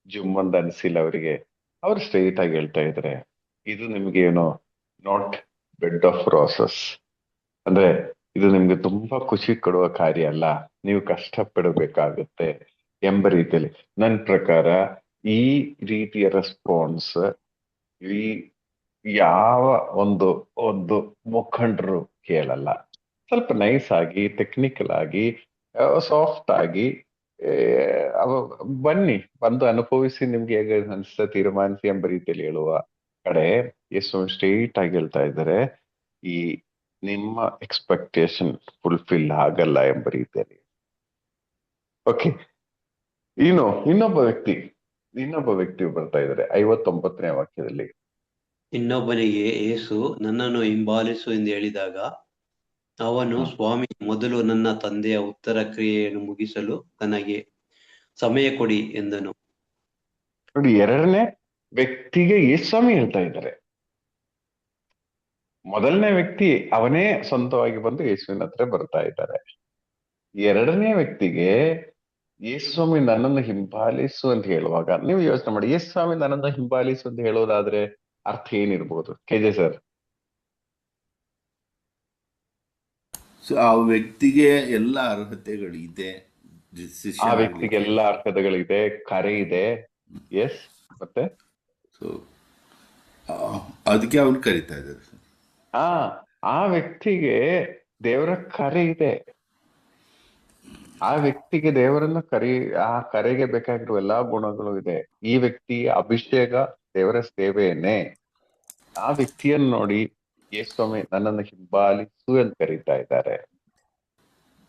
ಜುಮ್ ಅಂತ ಅನ್ಸಿಲ್ಲ ಅವರಿಗೆ. ಅವ್ರು ಸ್ಟ್ರೈಟ್ ಆಗಿ ಹೇಳ್ತಾ ಇದ್ರೆ, ಇದು ನಿಮ್ಗೆ ಏನೋ ನಾಟ್ ಬೆಡ್ ಆಫ್ ರೋಸಸ್, ಅಂದ್ರೆ ಇದು ನಿಮ್ಗೆ ತುಂಬಾ ಖುಷಿ ಕೊಡುವ ಕಾರ್ಯ ಅಲ್ಲ, ನೀವು ಕಷ್ಟಪಡಬೇಕಾಗುತ್ತೆ ಎಂಬ ರೀತಿಯಲ್ಲಿ. ನನ್ನ ಪ್ರಕಾರ ಈ ರೀತಿಯ ರೆಸ್ಪಾನ್ಸ್ ಈ ಯಾವ ಒಂದು ಒಂದು ಮುಖಂಡರು ಕೇಳಲ್ಲ. ಸ್ವಲ್ಪ ನೈಸ್ ಆಗಿ, ಟೆಕ್ನಿಕಲ್ ಆಗಿ, ಸಾಫ್ಟ್ ಆಗಿ, ಆ, ಬನ್ನಿ ಬಂದು ಅನುಭವಿಸಿ, ನಿಮ್ಗೆ ಹೇಗೆ ಅನಿಸ್ತಾ ತೀರ್ಮಾನಿಸಿ ಎಂಬ ರೀತಿಯಲ್ಲಿ ಹೇಳುವ ಕಡೆ ಎಷ್ಟು ಸ್ಟ್ರೈಟ್ ಆಗಿ ಹೇಳ್ತಾ ಇದ್ದಾರೆ, ಈ ನಿಮ್ಮ ಎಕ್ಸ್ಪೆಕ್ಟೇಷನ್ ಫುಲ್ಫಿಲ್ ಆಗಲ್ಲ ಎಂಬ ರೀತಿಯಲ್ಲಿ. ಓಕೆ, ಇನ್ನೊಬ್ಬ ವ್ಯಕ್ತಿ ಬರ್ತಾ ಇದ್ದಾರೆ 59ನೇ ವಾಕ್ಯದಲ್ಲಿ. ಇನ್ನೊಬ್ಬನಿಗೆ ಯೇಸು, ನನ್ನನ್ನು ಹಿಂಬಾಲಿಸು ಎಂದು ಹೇಳಿದಾಗ ಅವನು, ಸ್ವಾಮಿ, ಮೊದಲು ನನ್ನ ತಂದೆಯ ಉತ್ತರ ಕ್ರಿಯೆಯನ್ನು ಮುಗಿಸಲು ನನಗೆ ಸಮಯ ಕೊಡಿ ಎಂದನು. ನೋಡಿ, ಎರಡನೇ ವ್ಯಕ್ತಿಗೆ ಯೇಸ್ವಾಮಿ ಹೇಳ್ತಾ ಇದ್ದಾರೆ. ಮೊದಲನೇ ವ್ಯಕ್ತಿ ಅವನೇ ಸ್ವಂತವಾಗಿ ಬಂದು ಯೇಸುವಿನ ಹತ್ರ ಬರ್ತಾ ಇದ್ದಾರೆ. ಎರಡನೇ ವ್ಯಕ್ತಿಗೆ ಯೇಸ್ವಾಮಿ ನನ್ನನ್ನು ಹಿಂಬಾಲಿಸು ಅಂತ ಹೇಳುವಾಗ ನೀವು ಯೋಚನೆ ಮಾಡಿ, ಯೇಸ್ವಾಮಿ ನನ್ನನ್ನು ಹಿಂಬಾಲಿಸು ಅಂತ ಹೇಳೋದಾದ್ರೆ ಅರ್ಥ ಏನಿರ್ಬೋದು? K J sir. ಸೊ ಆ ವ್ಯಕ್ತಿಗೆ ಎಲ್ಲ ಅರ್ಹತೆಗಳಿದೆ, ಆ ಶಿಷ್ಯ ವ್ಯಕ್ತಿಗೆ ಎಲ್ಲ ಅರ್ಹತೆಗಳಿದೆ, ಕರೆ ಇದೆ. ಎಸ್, ಮತ್ತೆ ಸೊ ಅದಕ್ಕೆ ಅವನು ಕರಿತಾ ಇದ್ದಾರೆ. ಆ ವ್ಯಕ್ತಿಗೆ ದೇವರ ಕರೆ ಇದೆ. ಆ ವ್ಯಕ್ತಿಗೆ ದೇವರನ್ನ ಆ ಕರೆಗೆ ಬೇಕಾಗಿರುವ ಎಲ್ಲಾ ಗುಣಗಳು ಇದೆ. ಈ ವ್ಯಕ್ತಿ ಅಭಿಷೇಕ ದೇವರ ಸೇವೆಯನ್ನೇ. ಆ ವ್ಯಕ್ತಿಯನ್ನು ನೋಡಿ ಯೇಸ್ವಾಮಿ ನನ್ನನ್ನು ಹಿಂಬಾಲಿಸು ಅಂತ ಕರೀತಾ ಇದ್ದಾರೆ.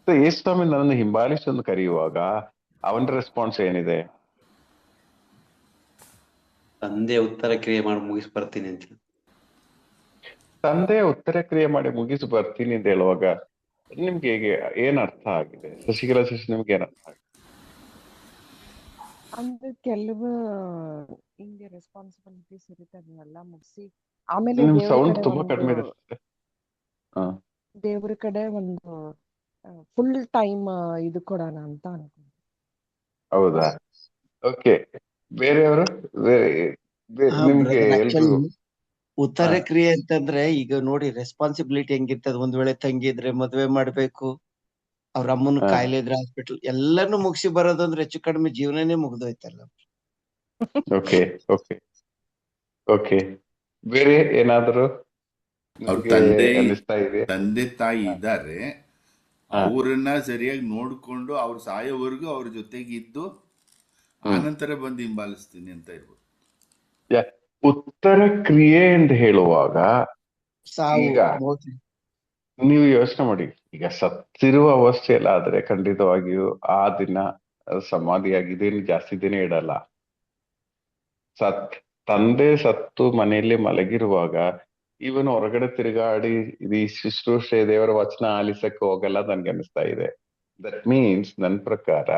ಸೊ ಯೇಸ್ವಾಮಿ ನನ್ನನ್ನು ಹಿಂಬಾಲಿಸು ಅಂತ ಕರೆಯುವಾಗ ಅವನ ರೆಸ್ಪಾನ್ಸ್ ಏನಿದೆ? ತಂದೆ ಉತ್ತರ ಕ್ರಿಯೆ ಮಾಡಿ ಮುಗಿಸಿ ಬರ್ತೀನಿ ಅಂತ. ತಂದೆ ಉತ್ತರ ಕ್ರಿಯೆ ಮಾಡಿ ಮುಗಿಸಿ ಬರ್ತೀನಿ ಅಂತ ಹೇಳುವಾಗ ನಿಮ್ಗೆ ಹೇಗೆ ಏನ್ ಅರ್ಥ ಆಗಿದೆ? ಶಶಿಕಲಾ ಶಶಿ, ನಿಮ್ಗೆ ಏನ್ ಅರ್ಥ ಆಗಿದೆ? ಅಂದ್ರೆ ಕೆಲವು ಹಿಂಗೆ ರೆಸ್ಪಾನ್ಸಿಬಿಲಿಟೀಸ್ ಇರುತ್ತೆ, ಅದನ್ನೆಲ್ಲ ಮುಗಿಸಿ ಆಮೇಲೆ ನಿಮ್ ದೇವ್ರ ಸೌಂಡ್ ಕಡೆ ತುಂಬಾ ಕಡಿಮೆ ಇದೆ. ದೇವ್ರ ಕಡೆ ಒಂದು ಫುಲ್ ಟೈಮ್ ಇದು ಕೊಡೋಣ ಅಂತ ಅನ್ಕೊಂಡು. ಹೌದಾ? ಓಕೆ. ಬೇರೆಯವರು ನಿಮ್ಗೆ ಬ್ರದರ್ ಎಲ್ರಿಗೂ ಆಕ್ಚುಲಿ ಉತ್ತರ ಕ್ರಿಯೆ ಅಂತಂದ್ರೆ ಈಗ ನೋಡಿ ರೆಸ್ಪಾನ್ಸಿಬಿಲಿಟಿ ಹೆಂಗಿರ್ತದ. ಒಂದ್ ವೇಳೆ ತಂಗಿ ಇದ್ರೆ ಮದ್ವೆ ಮಾಡ್ಬೇಕು, ಅವ್ರ ಅಮ್ಮನ ಕಾಯಿಲೆ ಇದ್ರೆ ಹಾಸ್ಪಿಟಲ್, ಎಲ್ಲಾನು ಮುಗಿಸಿ ಬರೋದಂದ್ರೆ ಹೆಚ್ಚು ಕಡಿಮೆ ಜೀವನನೇ ಮುಗ್ದೋಯ್ತಲ್ಲ. Okay okay okay. ಬೇರೆ ಏನಾದ್ರು ಅವ್ರ ನಿಮ್ಗೆ ಅನಿಸ್ತಾ ಇದೆ? ತಂದೆ ತಾಯಿ ಇದ್ದಾರೆ, ಅವ್ರನ್ನ ಸರಿಯಾಗಿ ನೋಡ್ಕೊಂಡು ಅವ್ರು ಸಾಯೋವರೆಗೂ ಅವ್ರ ಜೊತೆಗೆ ಇದ್ದು ಆನಂತರ ಬಂದು ಹಿಂಬಾಲಿಸ್ತೀನಿ ಅಂತ ಇರ್ಬೋದು. ಉತ್ತರ ಕ್ರಿಯೆ ಅಂತ ಹೇಳುವಾಗ ಈಗ ನೀವು ಯೋಚನೆ ಮಾಡಿ, ಈಗ ಸತ್ತಿರುವ ಅವಸ್ಥೆಯಲ್ಲಾದ್ರೆ ಖಂಡಿತವಾಗಿಯೂ ಆ ದಿನ ಸಮಾಧಿಯಾಗಿದ್ದೇನು ಜಾಸ್ತಿ ದಿನ ಇಡಲ್ಲ. ತಂದೆ ಸತ್ತು ಮನೆಯಲ್ಲಿ ಮಲಗಿರುವಾಗ ಇವನು ಹೊರಗಡೆ ತಿರುಗಾಡಿ ಈ ಶುಶ್ರೂಷೆ ದೇವರ ವಚನ ಆಲಿಸಕ್ಕೆ ಹೋಗಲ್ಲ ನನ್ಗೆ ಅನಿಸ್ತಾ ಇದೆ. ದಟ್ ಮೀನ್ಸ್ ನನ್ ಪ್ರಕಾರ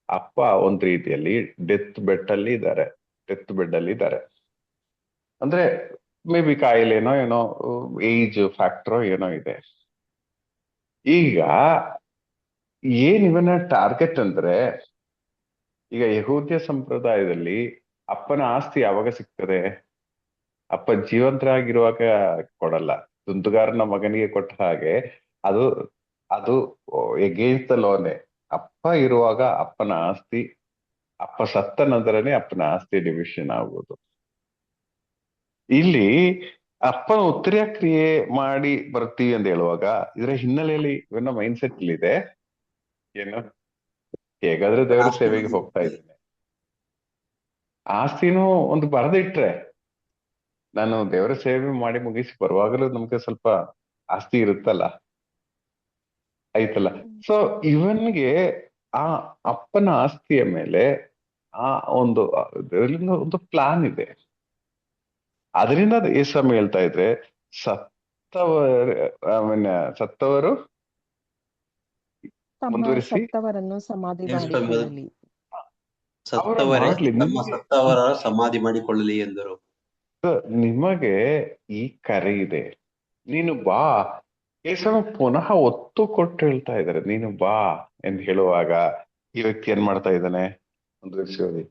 ಅಪ್ಪ ಒಂದ್ ರೀತಿಯಲ್ಲಿ ಡೆತ್ ಬೆಡ್ ಅಲ್ಲಿ ಇದ್ದಾರೆ. ಅಂದ್ರೆ ಮೇ ಬಿ ಕಾಯಿಲೆನೋ ಏನೋ ಏಜ್ ಫ್ಯಾಕ್ಟರ್ ಏನೋ ಇದೆ. ಈಗ ಏನ್ ಇವನ ಟಾರ್ಗೆಟ್ ಅಂದ್ರೆ, ಈಗ ಯಹೂದ್ಯ ಸಂಪ್ರದಾಯದಲ್ಲಿ ಅಪ್ಪನ ಆಸ್ತಿ ಯಾವಾಗ ಸಿಗ್ತದೆ? ಅಪ್ಪ ಜೀವಂತರಾಗಿರುವಾಗ ಕೊಡಲ್ಲ. ದುಂದುಗಾರನ ಮಗನಿಗೆ ಕೊಟ್ಟ ಹಾಗೆ ಅದು ಎಗೇನ್ಸ್ಟ್ ದ ಲೋನೆ. ಅಪ್ಪ ಇರುವಾಗ ಅಪ್ಪನ ಆಸ್ತಿ, ಅಪ್ಪ ಸತ್ತ ನಂತರನೇ ಅಪ್ಪನ ಆಸ್ತಿ ಡಿವಿಷನ್ ಆಗುವುದು. ಇಲ್ಲಿ ಅಪ್ಪನ ಉತ್ತರ ಕ್ರಿಯೆ ಮಾಡಿ ಬರ್ತೀವಿ ಅಂತ ಹೇಳುವಾಗ ಇದರ ಹಿನ್ನೆಲೆಯಲ್ಲಿ ಇವನ್ನ ಮೈಂಡ್ ಸೆಟ್ ಇದೆ ಏನು, ಹೇಗಾದ್ರೆ ದೇವರ ಸೇವೆಗೆ ಹೋಗ್ತಾ ಇದ್ದೇನೆ, ಆಸ್ತಿನೂ ಒಂದು ಬರೆದಿಟ್ರೆ ನಾನು ದೇವರ ಸೇವೆ ಮಾಡಿ ಮುಗಿಸಿ ಬರುವಾಗಲೂ ನಮ್ಗೆ ಸ್ವಲ್ಪ ಆಸ್ತಿ ಇರುತ್ತಲ್ಲ, ಆಯ್ತಲ್ಲ. ಸೊ ಇವನ್ಗೆ ಆ ಅಪ್ಪನ ಆಸ್ತಿಯ ಮೇಲೆ ಆ ಒಂದು ಪ್ಲಾನ್ ಇದೆ. ಅದರಿಂದ ಯೇಸಮ್ಮ ಹೇಳ್ತಾ ಇದ್ರೆ ಸತ್ತವರು ಮುಂದುವರಿಸಿ ಸತ್ತವರನ್ನು ಸಮಾಧಿ ಮಾಡಿಕೊಳ್ಳಲಿ, ಸತ್ತವರ ಸಮಾಧಿ ಮಾಡಿಕೊಳ್ಳಲಿ ಎಂದರು. ನಿಮಗೆ ಈ ಕರೆ ಇದೆ, ನೀನು ಬಾ. ಯೇಸಮ್ಮ ಪುನಃ ಒತ್ತು ಕೊಟ್ಟು ಹೇಳ್ತಾ ಇದ್ದಾರೆ, ನೀನು ಬಾ ಎಂದು ಹೇಳುವಾಗ ಈ ವ್ಯಕ್ತಿ ಏನ್ ಮಾಡ್ತಾ ಇದ್ದಾನೆ? ಮುಂದುವರಿಸಿ ಓದಿ.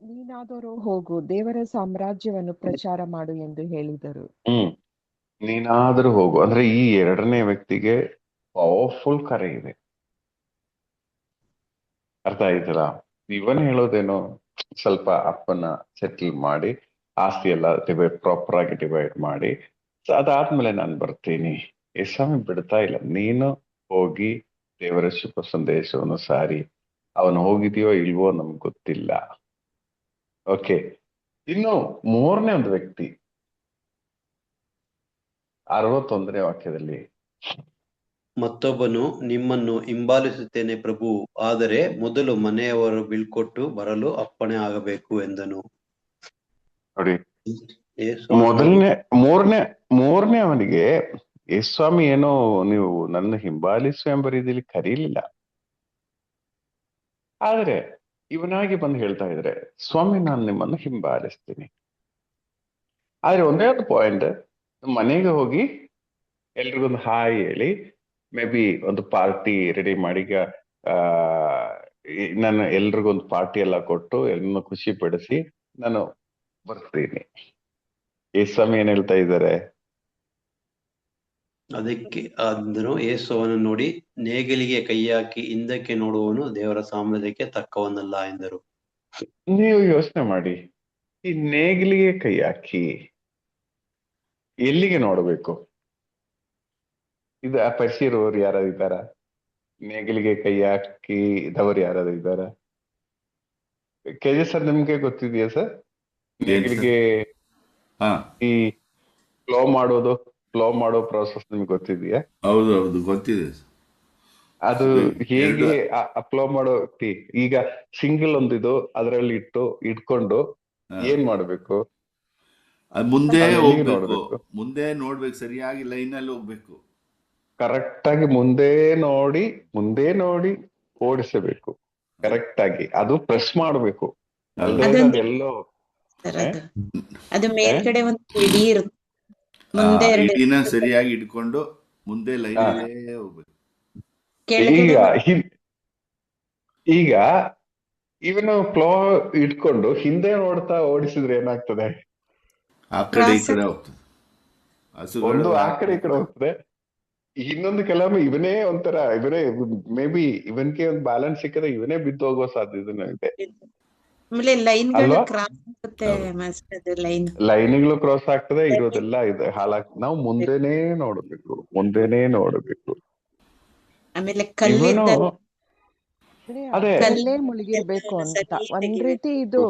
ನೀನಾದರೂ ಹೋಗು, ದೇವರ ಸಾಮ್ರಾಜ್ಯವನ್ನು ಪ್ರಚಾರ ಮಾಡು ಎಂದು ಹೇಳಿದರು. ನೀನಾದರೂ ಹೋಗು ಅಂದ್ರೆ ಈ ಎರಡನೇ ವ್ಯಕ್ತಿಗೆ ಪವರ್ಫುಲ್ ಕರೆ ಇದೆ. ಅರ್ಥ ಆಯ್ತಲ್ಲ? ಇವನ್ ಹೇಳೋದೇನೋ ಸ್ವಲ್ಪ ಅಪ್ಪನ ಸೆಟಲ್ ಮಾಡಿ ಆಸ್ತಿ ಎಲ್ಲ ಪ್ರಾಪರ್ ಆಗಿ ಡಿವೈಡ್ ಮಾಡಿ ಅದಾದ್ಮೇಲೆ ನಾನು ಬರ್ತೀನಿ. ಯೇಸಮ್ಮ ಬಿಡ್ತಾ ಇಲ್ಲ, ನೀನು ಹೋಗಿ ದೇವರ ಶುಭ ಸಂದೇಶವನ್ನು ಸಾರಿ. ಅವನು ಹೋಗಿದೆಯೋ ಇಲ್ವೋ ನಮ್ಗೆ ಗೊತ್ತಿಲ್ಲ. ಓಕೆ. ಇನ್ನು ಮೂರನೇ ಒಂದು ವ್ಯಕ್ತಿ 61ನೇ ವಾಕ್ಯದಲ್ಲಿ, ಮತ್ತೊಬ್ಬನು ನಿಮ್ಮನ್ನು ಹಿಂಬಾಲಿಸುತ್ತೇನೆ ಪ್ರಭು, ಆದರೆ ಮೊದಲು ಮನೆಯವರು ಬೀಳ್ಕೊಟ್ಟು ಬರಲು ಅಪ್ಪಣೆ ಆಗಬೇಕು ಎಂದನು. ನೋಡಿ, ಮೂರನೇ ಅವನಿಗೆ ಯೇಸ್ವಾಮಿ ಏನೋ ನೀವು ನನ್ನ ಹಿಂಬಾಲಿಸು ಎಂಬ ರೀತಿಯಲ್ಲಿ ಕರೀಲಿಲ್ಲ, ಆದ್ರೆ ಇವನಾಗಿ ಬಂದು ಹೇಳ್ತಾ ಇದ್ರೆ, ಸ್ವಾಮಿ ನಾನು ನಿಮ್ಮನ್ನು ಹಿಂಬಾಲಿಸ್ತೀನಿ. ಆದ್ರೆ ಒಂದೇ ಒಂದು ಪಾಯಿಂಟ್, ಮನೆಗೆ ಹೋಗಿ ಎಲ್ರಿಗೊಂದು ಹಾಯ್ ಹೇಳಿ, ಮೇ ಬಿ ಒಂದು ಪಾರ್ಟಿ ರೆಡಿ ಮಾಡಿ, ನಾನು ಎಲ್ರಿಗೊಂದು ಪಾರ್ಟಿ ಎಲ್ಲ ಕೊಟ್ಟು ಎಲ್ಲರನ್ನು ಖುಷಿ ಪಡಿಸಿ ನಾನು ಬರ್ತೀನಿ. ಯೇಸಮ್ಮ ಏನ್ ಹೇಳ್ತಾ ಇದ್ದಾರೆ? ಅದಕ್ಕೆ ಅಂದನು, ಯೇಸುವನ್ನು ನೋಡಿ ನೇಗಿಲಿಗೆ ಕೈ ಹಾಕಿ ಹಿಂದಕ್ಕೆ ನೋಡುವವನು ದೇವರ ಸಾಮ್ರಾಜ್ಯಕ್ಕೆ ತಕ್ಕವನಲ್ಲ ಎಂದರು. ನೀವು ಯೋಚನೆ ಮಾಡಿ, ಈ ನೇಗಿಲಿಗೆ ಕೈ ಹಾಕಿ ಎಲ್ಲಿಗೆ ನೋಡ್ಬೇಕು? ಇದು ಪರಿಶೀಲವರು ಯಾರಾದ್ರು ಇದ್ದಾರ? ನೇಗಿಲಿಗೆ ಕೈ ಹಾಕಿ ಇದ್ದವರು ಯಾರಾದ್ರು ಇದ್ದಾರ? ಕೆಜೆ ಸರ್, ನಿಮ್ಗೆ ಗೊತ್ತಿದೆಯಾ ಸರ್? ಏನ್ ಸರ್? ನೇಗಿಲಿಗೆ ಹಾ, ಈ ಫ್ಲೋ ಮಾಡೋ ಪ್ರೋಸೆಸ್ ನಿಮ್ಗೆ ಗೊತ್ತಿದೆಯಾ? ಹೌದು ಹೌದು ಗೊತ್ತಿದೆ ಸರ್. ಅದು ಅದು ಎರಡು ಹೇಗೆ ಫ್ಲೋ ಮಾಡೋ ಈಗ ಸಿಂಗಲ್ ಒಂದಿದು ಅದರಲ್ಲಿ ಇಟ್ಕೊಂಡು ಹಾ. ಏನ್ ಮಾಡ್ಬೇಕು? ಅದ್ ಮುಂದೆ ನಾವ್ ಎಲ್ಲಿಗೆ ಹೋಗ್ಬೇಕು, ನೋಡ್ಬೇಕು? ಮುಂದೆ ನೋಡ್ಬೇಕು, ಸರಿಯಾಗಿ ಲೈನಲ್ಲಿ ಹೋಗ್ಬೇಕು. ಕರೆಕ್ಟ್ ಆಗಿ ಮುಂದೆ ನೋಡಿ ಓಡಿಸಬೇಕು. ಕರೆಕ್ಟ್ ಆಗಿ ಅದು ಪ್ರೆಸ್ ಮಾಡ್ಬೇಕು. ಅಲ್ದೇ ಹೌದು. ಇದ್ರೆ ಅದೊಂದು ಅದೆಲ್ಲೋ ಸರ್ ಏ? ಅದು ಏ? ಮೇಲ್ಗಡೆ ಒಂದು ಇಡೀ ಇರುತ್ತೆ, ಆ ಮುಂದೆ ಎರಡು ಇಡಿನ ಇರುತ್ತೆ, ಸರಿಯಾಗಿ ಇಟ್ಕೊಂಡು ಮುಂದೆ ಹಾ. ಲೈನಲ್ಲೇ ಹೋಗ್ಬೇಕು. ಕೆಳಗಡೆ ಈಗ ಒಂದು ಈಗ ಇವನು ಫ್ಲೋ ಇಟ್ಕೊಂಡು ಹಿಂದೆ ನೋಡ್ತಾ ಓಡಿಸಿದ್ರೆ ಏನಾಗ್ತದೆ? ಆ ಕಡೆ ಈ ಕ್ರಾಸ್ ಕಡೆ ಹೋಗ್ತದೆ. ಹಸುಗಳು ಒಂದು ಆ ಆ ಕಡೆ ಕಡೆ ಈ ಕಡೆ ಹೋಗ್ತದೆ, ಇನ್ನೊಂದು ಕೆಲವೊಮ್ಮೆ ಇವನೇ ಮೇ ಬಿ ಇವನ್ಗೆ ಒಂದು ಬ್ಯಾಲೆನ್ಸ್ ಸಿಕ್ಕದೆ ಇವನೇ ಬಿದ್ದು ಹೋಗೋ ಸಾಧ್ಯತೆನೂ ಇದೆ ಆಮೇಲೆ ಲೈನ್ಗಳು ಅಲ್ವಾ? ಕ್ರಾಸ್ ಆಗುತ್ತೆ ಹೌದು. ಮಾಸ್ಟರ್, ಅದು ಲೈನ್ ಲೈನ್ಗಳು ಕ್ರಾಸ್ ಆಗ್ತದೆ, ಇರೋದೆಲ್ಲ ಇದೆ ನಾವು ಮುಂದೆನೇ ನೋಡಬೇಕು. ಆಮೇಲೆ ಇವನು ಕಲ್ಲಿದ್ದ ಅಂದ್ರೆ ಅದೇ ಅದ್ರಲ್ಲೇ ಮುಳುಗಿರ್ಬೇಕು ಅಂತ ಸರಿ ಒಂದ್ ತೆಗಿಬೇಕು. ರೀತಿ. ಇದು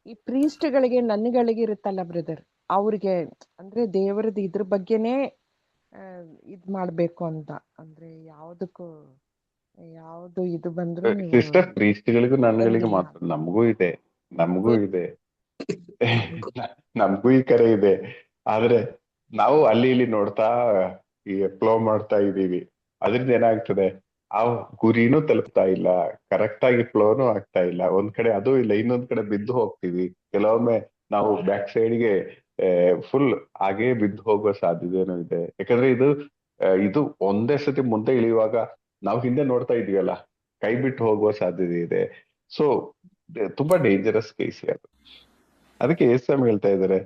ಈ ಪ್ರೀಸ್ಟ್ಗಳಿಗೆ ನನ್ಗಳಿಗೆ ಇರುತ್ತಲ್ಲ ಬ್ರದರ್, ಅವ್ರಿಗೆ ಅಂದ್ರೆ ದೇವರದ್ದು ಇದ್ರ ಬಗ್ಗೆನೇ ಇದ್ ಮಾಡ್ಬೇಕು ಅಂತ, ಅಂದ್ರೆ ಯಾವ್ದು ಇದು ಬಂದ್ರು ಸಿಸ್ಟರ್ ಪ್ರೀಸ್ಟ್ಗಳಿಗೂ ನನ್ಗಳಿಗೂ ಬಂದಿಲ್ಲ. ಮಾತ್ರ, ನಮಗೂ ಇದೆ ನಮಗೂ ಈ ಕರೆ ಇದೆ. ಆದ್ರೆ ನಾವು ಅಲ್ಲಿ ಇಲ್ಲಿ ನೋಡ್ತಾ ಈ ಫ್ಲೋ ಮಾಡ್ತಾ ಇದೀವಿ. ಅದರಿಂದ ಏನಾಗ್ತದೆ, ಆ ಗುರಿನೂ ತಲುಪ್ತಾ ಇಲ್ಲ, ಕರೆಕ್ಟ್ ಆಗಿ ಫ್ಲೋನು ಆಗ್ತಾ ಇಲ್ಲ. ಒಂದ್ ಕಡೆ ಅದು ಇಲ್ಲ, ಇನ್ನೊಂದ್ ಕಡೆ ಬಿದ್ದು ಹೋಗ್ತೀವಿ. ಕೆಲವೊಮ್ಮೆ ನಾವು ಬ್ಯಾಕ್ ಸೈಡ್ಗೆ ಫುಲ್ ಹಾಗೇ ಬಿದ್ದು ಹೋಗುವ ಸಾಧ್ಯತೆನೂ ಇದೆ. ಯಾಕಂದ್ರೆ ಇದು ಒಂದೇ ಸತಿ ಮುಂದೆ ಇಳಿಯುವಾಗ ನಾವು ಹಿಂದೆ ನೋಡ್ತಾ ಇದೀವಲ್ಲ, ಕೈ ಬಿಟ್ಟು ಹೋಗುವ ಸಾಧ್ಯತೆ ಇದೆ. ಸೊ ತುಂಬಾ ಡೇಂಜರಸ್ ಕೇಸ್ ಅದು. ಅದಕ್ಕೆ ಏಸ್ವಾಮಿ ಹೇಳ್ತಾ ಇದ್ದಾರೆ,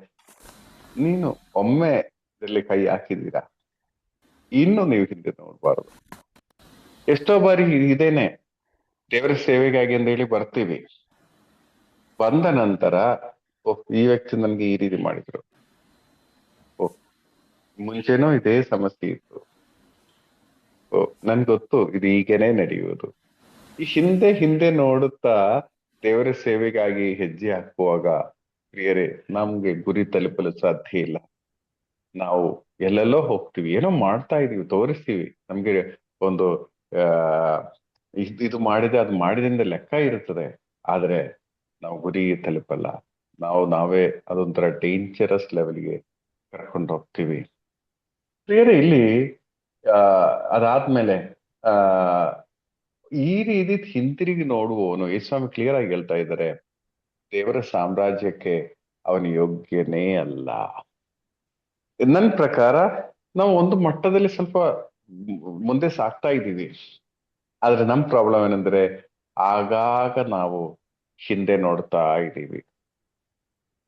ನೀನು ಒಮ್ಮೆ ಇದರಲ್ಲಿ ಕೈ ಹಾಕಿದ್ದೀರಾ, ಇನ್ನು ನೀವು ಹಿಂದೆ ನೋಡ್ಬಾರ್ದು. ಎಷ್ಟೋ ಬಾರಿ ಇದೇನೆ, ದೇವರ ಸೇವೆಗಾಗಿ ಅಂತ ಹೇಳಿ ಬರ್ತೀವಿ. ಬಂದ ನಂತರ ಈ ವ್ಯಕ್ತಿ ನನ್ಗೆ ಈ ರೀತಿ ಮಾಡಿದ್ರು, ಮುಂಚೆನೂ ಇದೇ ಸಮಸ್ಯೆ ಇತ್ತು, ನನ್ಗೆ ಗೊತ್ತು ಇದು ಹೀಗೇನೆ ನಡೆಯುವುದು. ಈ ಹಿಂದೆ ನೋಡುತ್ತಾ ದೇವರ ಸೇವೆಗಾಗಿ ಹೆಜ್ಜೆ ಹಾಕುವಾಗ ಪ್ರಿಯರೇ, ನಮ್ಗೆ ಗುರಿ ತಲುಪಲು ಸಾಧ್ಯ ಇಲ್ಲ. ನಾವು ಎಲ್ಲೆಲ್ಲೋ ಹೋಗ್ತೀವಿ, ಏನೋ ಮಾಡ್ತಾ ಇದೀವಿ, ತೋರಿಸ್ತೀವಿ, ನಮ್ಗೆ ಒಂದು ಆ ಇದು ಮಾಡಿದೆ ಅದು ಮಾಡಿದಿಂದ ಲೆಕ್ಕ ಇರುತ್ತದೆ. ಆದ್ರೆ ನಾವು ಗುರಿ ತಲುಪಲ್ಲ. ನಾವೇ ಅದೊಂಥರ ಡೇಂಜರಸ್ ಲೆವೆಲ್ಗೆ ಕರ್ಕೊಂಡು ಹೋಗ್ತೀವಿ. ಪ್ರಿಯರೇ, ಇಲ್ಲಿ ಅದಾದ್ಮೇಲೆ ಆ ಈ ರೀತಿ ಹಿಂತಿರುಗಿ ನೋಡುವವನು, ಯೇಸ್ವಾಮಿ ಕ್ಲಿಯರ್ ಆಗಿ ಹೇಳ್ತಾ ಇದ್ದಾರೆ, ದೇವರ ಸಾಮ್ರಾಜ್ಯಕ್ಕೆ ಅವನು ಯೋಗ್ಯನೇ ಅಲ್ಲ. ನನ್ನ ಪ್ರಕಾರ ನಾವು ಒಂದು ಮಟ್ಟದಲ್ಲಿ ಸ್ವಲ್ಪ ಮುಂದೆ ಸಾಗ್ತಾ ಇದ್ದೀವಿ. ಆದ್ರೆ ನಮ್ ಪ್ರಾಬ್ಲಮ್ ಏನಂದ್ರೆ, ಆಗಾಗ ನಾವು ಹಿಂದೆ ನೋಡ್ತಾ ಇದ್ದೀವಿ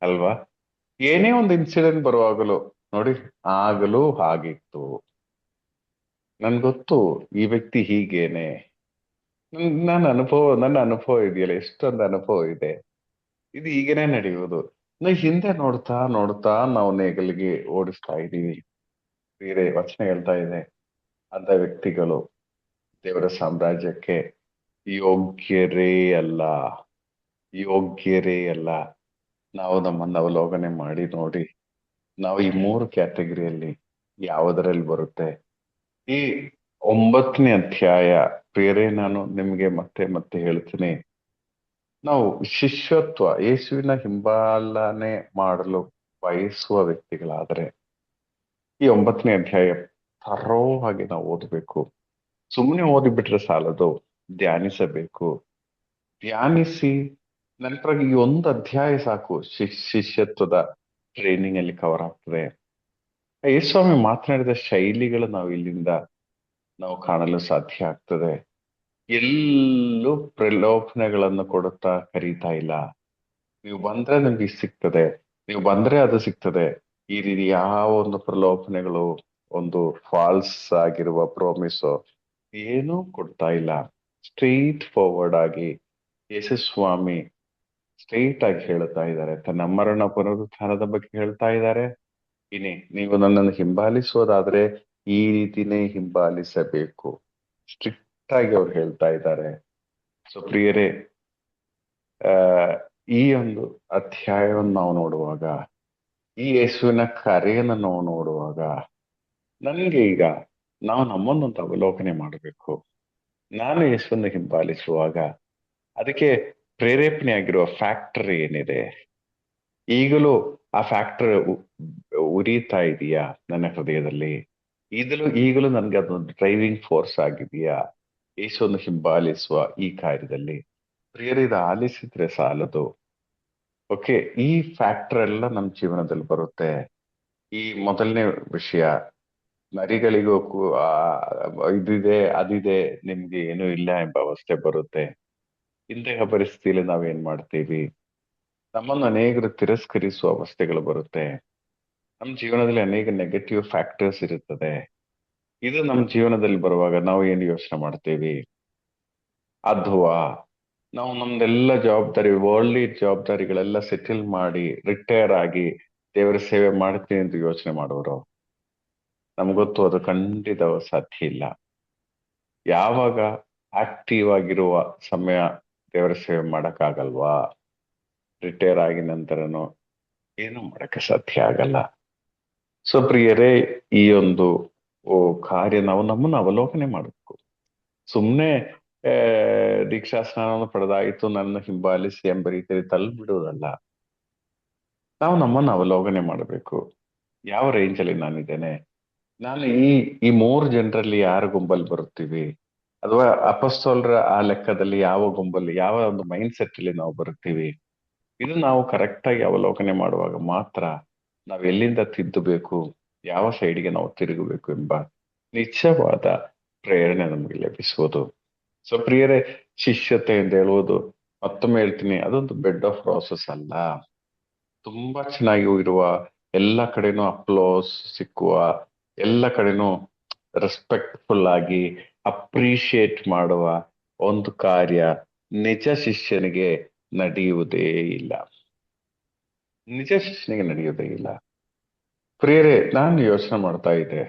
ಅಲ್ವಾ? ಏನೇ ಒಂದು ಇನ್ಸಿಡೆಂಟ್ ಬರುವಾಗಲೂ ನೋಡಿ, ಆಗಲೂ ಹಾಗಿತ್ತು, ನನ್ಗೊತ್ತು ಈ ವ್ಯಕ್ತಿ ಹೀಗೇನೆ. ನನ್ನ ಅನುಭವ ಇದೆಯಲ್ಲ, ಎಷ್ಟೊಂದು ಅನುಭವ ಇದೆ, ಇದು ಹೀಗೇನೆ ನಡೆಯುವುದು. ನಾವು ಹಿಂದೆ ನೋಡ್ತಾ ನಾವು ನೇಗಿಲಿಗೆ ಓಡಿಸ್ತಾ ಇದ್ದೀವಿ. ಬೇರೆ ವಚನ ಹೇಳ್ತಾ ಇದೆ, ಅಂತ ವ್ಯಕ್ತಿಗಳು ದೇವರ ಸಾಮ್ರಾಜ್ಯಕ್ಕೆ ಯೋಗ್ಯರೇ ಅಲ್ಲ, ಯೋಗ್ಯರೇ ಅಲ್ಲ. ನಾವು ನಮ್ಮನ್ನು ಅವಲೋಕನೆ ಮಾಡಿ ನೋಡಿ, ನಾವು ಈ 3 ಕ್ಯಾಟಗರಿಯಲ್ಲಿ ಯಾವುದರಲ್ಲಿ ಬರುತ್ತೆ? ಈ 9ನೇ ಅಧ್ಯಾಯ, ಪ್ರಿಯರೇ, ನಾನು ನಿಮ್ಗೆ ಮತ್ತೆ ಮತ್ತೆ ಹೇಳ್ತೀನಿ, ನಾವು ಶಿಷ್ಯತ್ವ, ಯೇಸುವಿನ ಹಿಂಬಾಲನೆ ಮಾಡಲು ಬಯಸುವ ವ್ಯಕ್ತಿಗಳಾದ್ರೆ ಈ 9ನೇ ಅಧ್ಯಾಯ ತರೋವಾಗಿ ನಾವು ಓದಬೇಕು. ಸುಮ್ಮನೆ ಓದಿಬಿಟ್ರೆ ಸಾಲದು, ಧ್ಯಾನಿಸಬೇಕು. ಧ್ಯಾನಿಸಿ ನಂತರ ಈ ಒಂದು ಅಧ್ಯಾಯ ಸಾಕು, ಶಿಷ್ಯತ್ವದ ಟ್ರೈನಿಂಗ್ ಅಲ್ಲಿ ಕವರ್ ಆಗ್ತದೆ. ಯೇಸ್ವಾಮಿ ಮಾತನಾಡಿದ ಶೈಲಿಗಳು ನಾವು ಕಾಣಲು ಸಾಧ್ಯ ಆಗ್ತದೆ. ಎಲ್ಲೂ ಪ್ರಲೋಭನೆಗಳನ್ನು ಕೊಡುತ್ತಾ ಕರೀತಾ ಇಲ್ಲ. ನೀವು ಬಂದ್ರೆ ನಿಮ್ಗೆ ಇಷ್ಟು ಸಿಗ್ತದೆ, ನೀವು ಬಂದ್ರೆ ಅದು ಸಿಗ್ತದೆ, ಈ ರೀತಿ ಯಾವ ಒಂದು ಪ್ರಲೋಭನೆಗಳು, ಒಂದು ಫಾಲ್ಸ್ ಆಗಿರುವ ಪ್ರಾಮಿಸ್ ಏನೂ ಕೊಡ್ತಾ ಇಲ್ಲ. ಸ್ಟ್ರೈಟ್ ಫಾರ್ವರ್ಡ್ ಆಗಿ ಯೇಸುಸ್ವಾಮಿ ಸ್ಟ್ರೈಟ್ ಆಗಿ ಹೇಳ್ತಾ ಇದ್ದಾರೆ. ತನ್ನ ಮರಣ ಪುನರುತ್ಥಾನದ ಬಗ್ಗೆ ಹೇಳ್ತಾ ಇದ್ದಾರೆ. ನೀವು ನನ್ನನ್ನು ಹಿಂಬಾಲಿಸೋದಾದ್ರೆ ಈ ರೀತಿನೇ ಹಿಂಬಾಲಿಸಬೇಕು. ಸ್ಟ್ರಿಕ್ಟ್ ಆಗಿ ಅವ್ರು ಹೇಳ್ತಾ ಇದ್ದಾರೆ. ಸೊ ಪ್ರಿಯರೇ, ಆ ಈ ಒಂದು ಅಧ್ಯಾಯವನ್ನು ನಾವು ನೋಡುವಾಗ, ಈ ಯೇಸುವಿನ ಕರೆಯನ್ನು ನಾವು ನೋಡುವಾಗ, ನನ್ಗೆ ಈಗ ನಾವು ನಮ್ಮನ್ನೊಂದು ಅವಲೋಕನೆ ಮಾಡಬೇಕು. ನಾನು ಯೇಸುವನ್ನು ಹಿಂಬಾಲಿಸುವಾಗ ಅದಕ್ಕೆ ಪ್ರೇರೇಪಣೆ ಆಗಿರುವ ಫ್ಯಾಕ್ಟರ್ ಏನಿದೆ? ಈಗಲೂ ಆ ಫ್ಯಾಕ್ಟರ್ ಉರಿತಾ ಇದೆಯಾ ನನ್ನ ಹೃದಯದಲ್ಲಿ? ಈಗಲೂ ನನ್ಗೆ ಅದೊಂದು ಡ್ರೈವಿಂಗ್ ಫೋರ್ಸ್ ಆಗಿದೆಯಾ ಯೇಸುವನ್ನು ಹಿಂಬಾಲಿಸುವ ಈ ಕಾರ್ಯದಲ್ಲಿ? ಪ್ರಿಯರೇ, ಇದು ಆಲಿಸಿದ್ರೆ ಸಾಲದು. ಓಕೆ, ಈ ಫ್ಯಾಕ್ಟರ್ ಎಲ್ಲ ನಮ್ಮ ಜೀವನದಲ್ಲಿ ಬರುತ್ತೆ. ಈ ಮೊದಲನೇ ವಿಷಯ, ನರಿಗಳಿಗೂ ಇದಿದೆ ಅದಿದೆ, ನಿಮ್ಗೆ ಏನೂ ಇಲ್ಲ ಎಂಬ ಅವಸ್ಥೆ ಬರುತ್ತೆ. ಇಂತಹ ಪರಿಸ್ಥಿತಿಯಲ್ಲಿ ನಾವೇನ್ ಮಾಡ್ತೀವಿ? ನಮ್ಮನ್ನು ಅನೇಕರು ತಿರಸ್ಕರಿಸುವ ಅವಸ್ಥೆಗಳು ಬರುತ್ತೆ. ನಮ್ಮ ಜೀವನದಲ್ಲಿ ಅನೇಕ ನೆಗೆಟಿವ್ ಫ್ಯಾಕ್ಟರ್ಸ್ ಇರುತ್ತದೆ. ಇದು ನಮ್ಮ ಜೀವನದಲ್ಲಿ ಬರುವಾಗ ನಾವು ಏನು ಯೋಚನೆ ಮಾಡ್ತೀವಿ? ಅಥವಾ ನಾವು ನಮ್ದೆಲ್ಲ ಜವಾಬ್ದಾರಿ, ವರ್ಲ್ಡ್ಲಿ ಜವಾಬ್ದಾರಿಗಳೆಲ್ಲ ಸೆಟಲ್ ಮಾಡಿ ರಿಟೈರ್ ಆಗಿ ದೇವರ ಸೇವೆ ಮಾಡ್ತೀನಿ ಅಂತ ಯೋಚನೆ ಮಾಡೋರು? ನಮ್ಗೊತ್ತು ಅದು ಖಂಡಿತ ಸಾಧ್ಯ ಇಲ್ಲ. ಯಾವಾಗ ಆಕ್ಟಿವ್ ಆಗಿರುವ ಸಮಯ ದೇವರ ಸೇವೆ ಮಾಡಕ್ಕಾಗಲ್ವಾ? ರಿಟೈರ್ ಆಗಿ ನಂತರನು ಏನು ಮಾಡಕ್ಕೆ ಸಾಧ್ಯ ಆಗಲ್ಲ. ಸೊ ಪ್ರಿಯರೇ, ಈ ಒಂದು ಕಾರ್ಯ ನಾವು ನಮ್ಮನ್ನು ಅವಲೋಕನೆ ಮಾಡಬೇಕು. ಸುಮ್ಮನೆ ದೀಕ್ಷಾ ಸ್ನಾನವನ್ನು ಪಡೆದಾಯಿತು, ನನ್ನ ಹಿಂಬಾಲಿಸಿ ಎಂಬ ರೀತಿಯಲ್ಲಿ ತಳ್ಳಿಬಿಡುವುದಲ್ಲ. ನಾವು ನಮ್ಮನ್ನು ಅವಲೋಕನೆ ಮಾಡಬೇಕು. ಯಾವ ರೇಂಜಲ್ಲಿ ನಾನಿದ್ದೇನೆ? ನಾನು ಈ 3 ಜನರಲ್ಲಿ ಯಾರ ಗುಂಪಲ್ಲಿ ಬರುತ್ತೀವಿ? ಅಥವಾ ಅಪೊಸ್ತಲರ ಆ ಲೆಕ್ಕದಲ್ಲಿ ಯಾವ ಗುಂಪಲ್ಲಿ, ಯಾವ ಒಂದು ಮೈಂಡ್ ಸೆಟ್ ಅಲ್ಲಿ ನಾವು ಬರುತ್ತೀವಿ? ಇದು ನಾವು ಕರೆಕ್ಟ್ ಆಗಿ ಅವಲೋಕನೆ ಮಾಡುವಾಗ ಮಾತ್ರ ನಾವು ಎಲ್ಲಿಂದ ತಿದ್ದಬೇಕು, ಯಾವ ಸೈಡ್ಗೆ ನಾವು ತಿರುಗಬೇಕು ಎಂಬ ನಿಜವಾದ ಪ್ರೇರಣೆ ನಮಗೆ ಲಭಿಸುವುದು. ಸೊ ಪ್ರಿಯರೇ, ಶಿಷ್ಯತೆ ಅಂತ ಹೇಳುವುದು, ಮತ್ತೊಮ್ಮೆ ಹೇಳ್ತೀನಿ, ಅದೊಂದು ಬೆಡ್ ಆಫ್ ರೋಸಸ್ ಅಲ್ಲ. ತುಂಬಾ ಚೆನ್ನಾಗಿ ಇರುವ, ಎಲ್ಲ ಕಡೆನೂ ಅಪ್ಲೋಸ್ ಸಿಕ್ಕುವ, ಎಲ್ಲ ಕಡೆನೂ ರೆಸ್ಪೆಕ್ಟ್ಫುಲ್ ಆಗಿ ಅಪ್ರಿಶಿಯೇಟ್ ಮಾಡುವ ಒಂದು ಕಾರ್ಯ ನಿಜ ಶಿಷ್ಯನಿಗೆ ನಡೆಯುವುದೇ ಇಲ್ಲ. ನಿಜ ಶಿಷ್ಯನಿಗೆ ನಡೆಯುವುದೇ ಇಲ್ಲ. ಪ್ರಿಯರೇ, ನಾನು ಯೋಚನೆ ಮಾಡ್ತಾ ಇದ್ದೆ,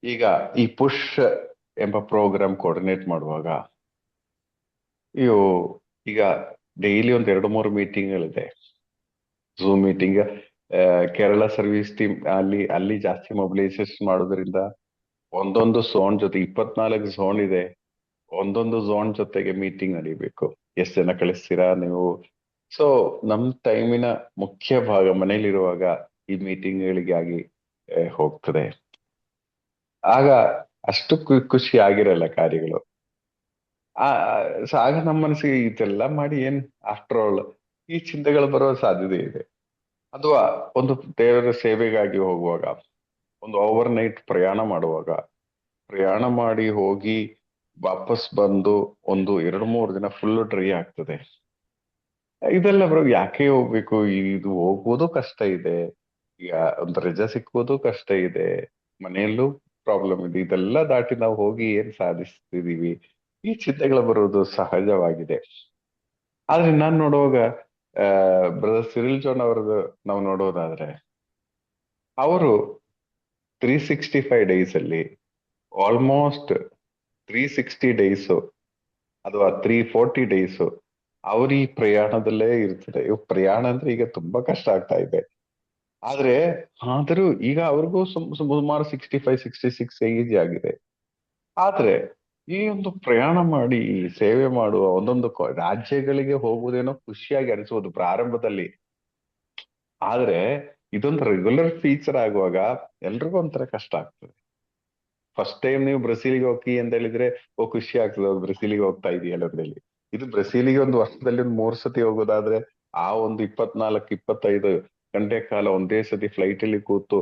ಈಗ ಈ ಪುಷ್ ಎಂಬ ಪ್ರೋಗ್ರಾಮ್ ಕೋಆರ್ಡಿನೇಟ್ ಮಾಡುವಾಗ ಈಗ ಡೈಲಿ 1-2-3 ಮೀಟಿಂಗ್ಗಳಿದೆ. Zoom meeting, Kerala service team ಅಲ್ಲಿ ಜಾಸ್ತಿ ಮೊಬಿಲೈಸೇಷನ್ ಮಾಡೋದ್ರಿಂದ ಒಂದೊಂದು ಝೋನ್ ಜೊತೆ 24 ಝೋನ್ ಇದೆ. ಒಂದೊಂದು ಝೋನ್ ಜೊತೆಗೆ ಮೀಟಿಂಗ್ ನಡೀಬೇಕು. ಎಷ್ಟು ಜನ ಕಳಿಸ್ತೀರಾ ನೀವು? ಸೊ ನಮ್ ಟೈಮಿನ ಮುಖ್ಯ ಭಾಗ ಮನೇಲಿರುವಾಗ ಈ ಮೀಟಿಂಗ್ಗಳಿಗಾಗಿ ಹೋಗ್ತದೆ. ಆಗ ಅಷ್ಟು ಖುಷಿ ಆಗಿರಲ್ಲ ಕಾರ್ಯಗಳು. ಆಗ ನಮ್ಮ ಮನಸ್ಸಿಗೆ ಇದೆಲ್ಲ ಮಾಡಿ ಏನ್ ಆಫ್ಟರ್ ಆಲ್ ಈ ಚಿಂತೆಗಳು ಬರುವ ಸಾಧ್ಯತೆ ಇದೆ. ಅಥವಾ ಒಂದು ದೇವರ ಸೇವೆಗಾಗಿ ಹೋಗುವಾಗ, ಒಂದು ಓವರ್ ನೈಟ್ ಪ್ರಯಾಣ ಮಾಡುವಾಗ, ಪ್ರಯಾಣ ಮಾಡಿ ಹೋಗಿ ವಾಪಸ್ ಬಂದು 1-2-3 ದಿನ ಫುಲ್ ಡ್ರೈ ಆಗ್ತದೆ. ಇದೆಲ್ಲ ಬರೋ ಯಾಕೆ ಹೋಗ್ಬೇಕು? ಇದು ಹೋಗೋದು ಕಷ್ಟ ಇದೆ, ಈಗ ಒಂದು ರಜೆ ಸಿಕ್ಕುವುದು ಕಷ್ಟ ಇದೆ, ಮನೆಯಲ್ಲೂ ಪ್ರಾಬ್ಲಮ್ ಇದೆ. ಇದೆಲ್ಲ ದಾಟಿ ನಾವು ಹೋಗಿ ಏನ್ ಸಾಧಿಸ್ತಿದೀವಿ? ಈ ಚಿಂತೆಗಳು ಬರುವುದು ಸಹಜವಾಗಿದೆ. ಆದ್ರೆ ನಾನ್ ನೋಡುವಾಗ ಬ್ರದರ್ ಸಿರಿಲ್ ಜಾನ್ ಅವ್ರದ್ದು ನಾವು ನೋಡೋದಾದ್ರೆ, ಅವರು 365 ಡೇಸ್ ಅಲ್ಲಿ ಆಲ್ಮೋಸ್ಟ್ 360 ಡೇಸ್ ಅಥವಾ 340 ಡೇಸ್ ಅವ್ರ ಈ ಪ್ರಯಾಣದಲ್ಲೇ ಇರ್ತದೆ. ಪ್ರಯಾಣ ಅಂದ್ರೆ ಈಗ ತುಂಬಾ ಕಷ್ಟ ಆಗ್ತಾ ಇದೆ. ಆದ್ರೂ ಈಗ ಅವ್ರಿಗೂ ಸುಮಾರು 65-66 ಏಜ್ ಆಗಿದೆ. ಆದ್ರೆ ಈ ಒಂದು ಪ್ರಯಾಣ ಮಾಡಿ ಸೇವೆ ಮಾಡುವ ಒಂದೊಂದು ರಾಜ್ಯಗಳಿಗೆ ಹೋಗುವುದೇನೋ ಖುಷಿಯಾಗಿ ಅನಿಸುವುದು ಪ್ರಾರಂಭದಲ್ಲಿ. ಆದ್ರೆ ಇದೊಂದು ರೆಗ್ಯುಲರ್ ಫೀಚರ್ ಆಗುವಾಗ ಎಲ್ರಿಗೂ ಒಂಥರ ಕಷ್ಟ ಆಗ್ತದೆ. ಫಸ್ಟ್ ಟೈಮ್ ನೀವು ಬ್ರೆಜಿಲ್ಗೆ ಹೋಗಿ ಅಂತ ಹೇಳಿದ್ರೆ ಖುಷಿ ಆಗ್ತದೆ, ಬ್ರೆಜಿಲ್ಗೆ ಹೋಗ್ತಾ ಇದೆಯಲ್ಲ ಅಂತ ಹೇಳಿ. ಇದು ಬ್ರೆಜಿಲ್ಗೆ ಒಂದು ವರ್ಷದಲ್ಲಿ 3 ಸತಿ ಹೋಗೋದಾದ್ರೆ ಆ ಒಂದು 24-25 ಗಂಟೆ ಕಾಲ ಒಂದೇ ಸತಿ ಫ್ಲೈಟ್ ಅಲ್ಲಿ ಕೂತು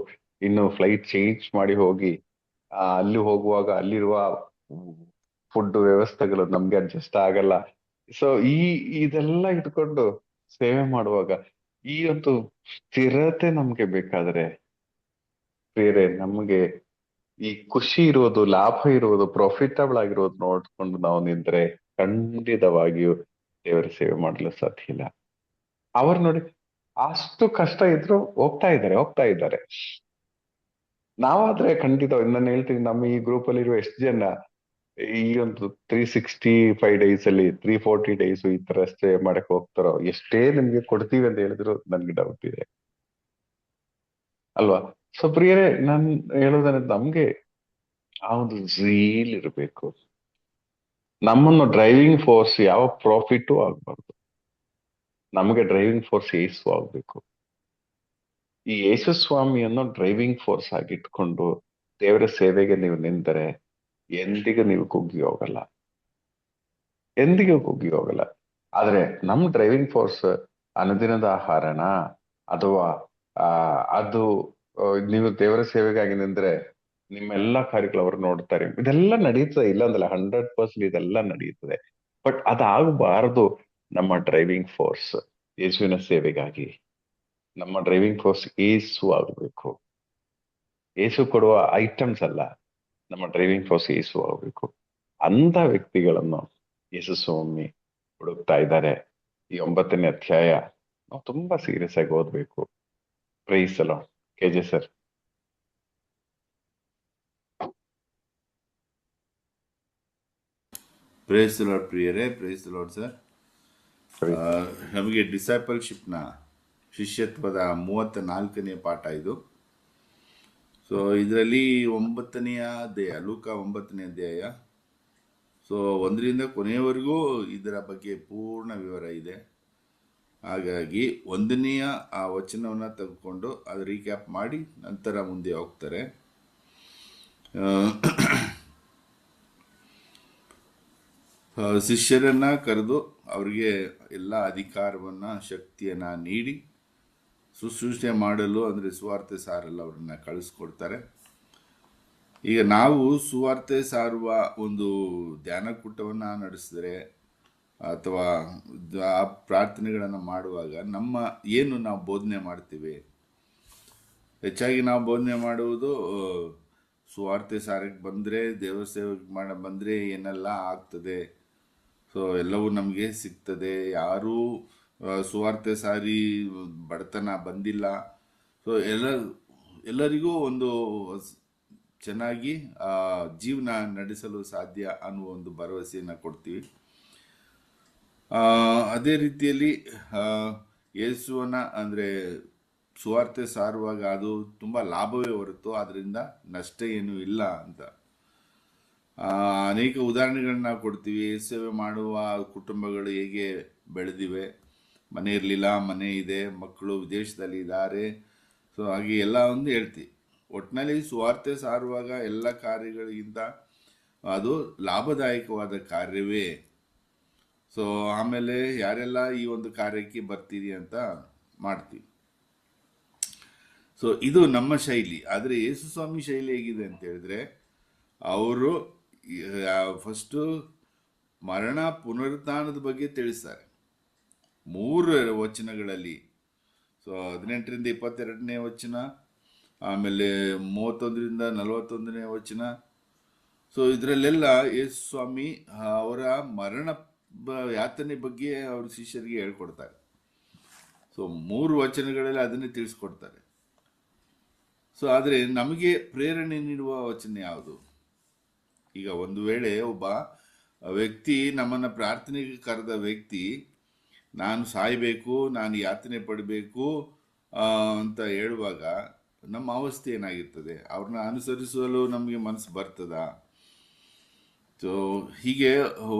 ಇನ್ನು ಫ್ಲೈಟ್ ಚೇಂಜ್ ಮಾಡಿ ಹೋಗಿ ಅಲ್ಲಿ ಹೋಗುವಾಗ ಅಲ್ಲಿರುವ ಫುಡ್ ವ್ಯವಸ್ಥೆಗಳು ನಮ್ಗೆ ಅಡ್ಜಸ್ಟ್ ಆಗಲ್ಲ. ಸೊ ಇದೆಲ್ಲ ಇಟ್ಕೊಂಡು ಸೇವೆ ಮಾಡುವಾಗ ಈ ಒಂದು ಸ್ಥಿರತೆ ನಮ್ಗೆ ಬೇಕಾದ್ರೆ ಬೇರೆ, ನಮ್ಗೆ ಈ ಖುಷಿ ಇರೋದು, ಲಾಭ ಇರೋದು, ಪ್ರಾಫಿಟಬಲ್ ಆಗಿರೋದು ನೋಡ್ಕೊಂಡು ನಾವು ನಿಂತ್ರೆ ಖಂಡಿತವಾಗಿಯೂ ದೇವರ ಸೇವೆ ಮಾಡಲು ಸಾಧ್ಯ ಇಲ್ಲ. ಅವ್ರು ನೋಡಿ ಅಷ್ಟು ಕಷ್ಟ ಇದ್ರು ಹೋಗ್ತಾ ಇದ್ದಾರೆ. ನಾವಾದ್ರೆ ಖಂಡಿತ ನಾನು ಹೇಳ್ತೀನಿ, ನಮ್ಮ ಈ ಗ್ರೂಪ್ ಅಲ್ಲಿ ಇರುವ ಎಷ್ಟು ಜನ ಈ ಒಂದು 365 ಡೇಸ್ ಅಲ್ಲಿ 340 ಡೇಸ್ ಈ ತರ ಸ್ಟೇ ಮಾಡಕ್ ಹೋಗ್ತಾರೋ, ಎಷ್ಟೇ ನಿಮ್ಗೆ ಕೊಡ್ತೀವಿ ಅಂತ ಹೇಳಿದ್ರು ನನ್ಗೆ ಡೌಟ್ ಇದೆ ಅಲ್ವಾ. ಸೊ ಪ್ರಿಯರೇ, ನಾನ್ ಹೇಳೋದಂದ್ರೆ ನಮ್ಗೆ ಆ ಒಂದು ಝೀಲ್ ಇರಬೇಕು. ನಮ್ಮನ್ನು ಡ್ರೈವಿಂಗ್ ಫೋರ್ಸ್ ಯಾವ ಪ್ರಾಫಿಟು ಆಗ್ಬಾರ್ದು, ನಮಗೆ ಡ್ರೈವಿಂಗ್ ಫೋರ್ಸ್ ಏಸು ಆಗ್ಬೇಕು. ಈ ಯೇಸು ಸ್ವಾಮಿಯನ್ನು ಡ್ರೈವಿಂಗ್ ಫೋರ್ಸ್ ಆಗಿಟ್ಕೊಂಡು ದೇವರ ಸೇವೆಗೆ ನೀವು ನಿಂತರೆ ಎಂದಿಗೂ ನೀವು ಕುಗ್ಗಿ ಹೋಗಲ್ಲ, ಎಂದಿಗೂ ಕುಗ್ಗಿ ಹೋಗಲ್ಲ. ಆದ್ರೆ ನಮ್ ಡ್ರೈವಿಂಗ್ ಫೋರ್ಸ್ ಅನುದಿನದ ಆಹಾರನ ಅಥವಾ ಅದು ನೀವು ದೇವರ ಸೇವೆಗಾಗಿ ನಿಂದ್ರೆ ನಿಮ್ಮೆಲ್ಲ ಕಾರ್ಯಗಳು ಅವರು ನೋಡ್ತಾರೆ. ಇದೆಲ್ಲ ನಡೀತದೆ, ಇಲ್ಲ ಅಂದಲ್ಲ, 100% ಇದೆಲ್ಲ ನಡೀತದೆ. ಬಟ್ ಅದಾಗಬಾರದು. ನಮ್ಮ ಡ್ರೈವಿಂಗ್ ಫೋರ್ಸ್ ಯೇಸುವಿನ ಸೇವೆಗಾಗಿ ನಮ್ಮ ಡ್ರೈವಿಂಗ್ ಫೋರ್ಸ್ ಏಸು ಆಗ್ಬೇಕು. ಏಸು ಕೊಡುವ ಐಟಮ್ಸ್ ಅಲ್ಲ, ನಮ್ಮ ಡ್ರೈವಿಂಗ್ ಫೋರ್ಸ್ ಏಸು ಆಗ್ಬೇಕು. ಅಂತ ವ್ಯಕ್ತಿಗಳನ್ನು ಯೇಸು ಸ್ವಾಮಿ ಹುಡುಕ್ತಾ ಇದ್ದಾರೆ. ಈ 9ನೇ ಅಧ್ಯಾಯ ನಾವು ತುಂಬಾ ಸೀರಿಯಸ್ ಆಗಿ ಓದ್ಬೇಕು. ಪ್ರೈಸ್ ಅಲ್ಲ K J sir. Praise the lord ಪ್ರಿಯರೇ, ಪ್ರೈಸ್ ದಿ ಲಾರ್ಡ್ ಸರ್. ನಮಗೆ ಡಿಸೈಪಲ್ಶಿಪ್ನ ಶಿಷ್ಯತ್ವದ 34ನೇ ಪಾಠ ಇದು. ಸೊ ಇದರಲ್ಲಿ 9ನೆಯ ಅಧ್ಯಾಯ, ಲೂಕ 9ನೇ ಅಧ್ಯಾಯ. ಸೊ 1ರಿಂದ ಕೊನೆಯವರೆಗೂ ಇದರ ಬಗ್ಗೆ ಪೂರ್ಣ ವಿವರ ಇದೆ. ಹಾಗಾಗಿ 1ನೆಯ ಆ ವಚನವನ್ನು ತೆಗೆದುಕೊಂಡು ಅದು ರೀಕ್ಯಾಪ್ ಮಾಡಿ ನಂತರ ಮುಂದೆ ಹೋಗ್ತಾರೆ. ಶಿಷ್ಯರನ್ನ ಕರೆದು ಅವರಿಗೆ ಎಲ್ಲ ಅಧಿಕಾರವನ್ನ ಶಕ್ತಿಯನ್ನ ನೀಡಿ ಶುಶ್ರೂಷೆ ಮಾಡಲು, ಅಂದರೆ ಸುವಾರ್ತೆ ಸಾರಲು ಅವ್ರನ್ನ ಕಳಿಸ್ಕೊಡ್ತಾರೆ. ಈಗ ನಾವು ಸುವಾರ್ತೆ ಸಾರುವ ಒಂದು ಧ್ಯಾನಕೂಟವನ್ನು ನಡೆಸಿದ್ರೆ ಅಥವಾ ಆ ಪ್ರಾರ್ಥನೆಗಳನ್ನು ಮಾಡುವಾಗ ಏನು ನಾವು ಬೋಧನೆ ಮಾಡ್ತೀವಿ, ಹೆಚ್ಚಾಗಿ ನಾವು ಬೋಧನೆ ಮಾಡುವುದು ಸುವಾರ್ತೆ ಸಾರಕ್ಕೆ ಬಂದರೆ, ದೇವರ ಸೇವೆಗೆ ಬಂದರೆ ಏನೆಲ್ಲ ಆಗ್ತದೆ, ಸೊ ಎಲ್ಲವೂ ನಮಗೆ ಸಿಗ್ತದೆ, ಯಾರೂ ಸುವಾರ್ತೆ ಸಾರಿ ಬಡತನ ಬಂದಿಲ್ಲ, ಸೊ ಎಲ್ಲರಿಗೂ ಒಂದು ಚೆನ್ನಾಗಿ ಜೀವನ ನಡೆಸಲು ಸಾಧ್ಯ ಅನ್ನುವ ಒಂದು ಭರವಸೆಯನ್ನು ಕೊಡ್ತೀವಿ. ಅದೇ ರೀತಿಯಲ್ಲಿ ಯೇಸುವನ್ನ ಅಂದರೆ ಸುವಾರ್ತೆ ಸಾರುವಾಗ ಅದು ತುಂಬ ಲಾಭವೇ ಹೊರತು ಅದರಿಂದ ನಷ್ಟ ಏನೂ ಇಲ್ಲ ಅಂತ ಅನೇಕ ಉದಾಹರಣೆಗಳನ್ನ ನಾವು ಕೊಡ್ತೀವಿ. ಸೇವೆ ಮಾಡುವ ಕುಟುಂಬಗಳು ಹೇಗೆ ಬೆಳೆದಿವೆ, ಮನೆ ಇರಲಿಲ್ಲ, ಮನೆ ಇದೆ, ಮಕ್ಕಳು ವಿದೇಶದಲ್ಲಿ ಇದ್ದಾರೆ, ಸೊ ಹಾಗೆ ಎಲ್ಲ ಒಂದು ಹೇಳ್ತೀವಿ. ಒಟ್ಟಿನಲ್ಲಿ ಸುವಾರ್ತೆ ಸಾರುವಾಗ ಎಲ್ಲ ಕಾರ್ಯಗಳಿಗಿಂತ ಅದು ಲಾಭದಾಯಕವಾದ ಕಾರ್ಯವೇ. ಸೊ ಆಮೇಲೆ ಯಾರೆಲ್ಲ ಈ ಒಂದು ಕಾರ್ಯಕ್ಕೆ ಬರ್ತೀರಿ ಅಂತ ಮಾಡ್ತೀವಿ. ಸೊ ಇದು ನಮ್ಮ ಶೈಲಿ. ಆದರೆ ಯೇಸು ಸ್ವಾಮಿ ಶೈಲಿ ಹೇಗಿದೆ ಅಂತ ಹೇಳಿದ್ರೆ, ಅವರು ಫಸ್ಟು ಮರಣ ಪುನರುತ್ಥಾನದ ಬಗ್ಗೆ ತಿಳಿಸ್ತಾರೆ 3 ವಚನಗಳಲ್ಲಿ. ಸೊ 18ರಿಂದ 22ನೇ ವಚನ, ಆಮೇಲೆ 31ರಿಂದ 41ನೇ ವಚನ. ಸೊ ಇದರಲ್ಲೆಲ್ಲ ಯೇಸು ಸ್ವಾಮಿ ಅವರ ಮರಣ ಯಾತನೆ ಬಗ್ಗೆ ಅವ್ರ ಶಿಷ್ಯರಿಗೆ ಹೇಳ್ಕೊಡ್ತಾರೆ. ಸೊ 3 ವಚನಗಳಲ್ಲಿ ಅದನ್ನೇ ತಿಳಿಸ್ಕೊಡ್ತಾರೆ. ಸೊ ಆದರೆ ನಮಗೆ ಪ್ರೇರಣೆ ನೀಡುವ ವಚನ ಯಾವುದು? ಈಗ ಒಂದು ವೇಳೆ ಒಬ್ಬ ವ್ಯಕ್ತಿ ನಮ್ಮನ್ನು ಪ್ರಾರ್ಥನೆಗೆ ಕರೆದ ವ್ಯಕ್ತಿ ನಾನು ಸಾಯಬೇಕು, ನಾನು ಯಾತನೆ ಪಡಬೇಕು ಅಂತ ಹೇಳುವಾಗ ನಮ್ಮ ಅವಸ್ಥೆ ಏನಾಗಿರ್ತದೆ? ಅವ್ರನ್ನ ಅನುಸರಿಸಲು ನಮಗೆ ಮನಸ್ಸು ಬರ್ತದ? ಸೊ ಹೀಗೆ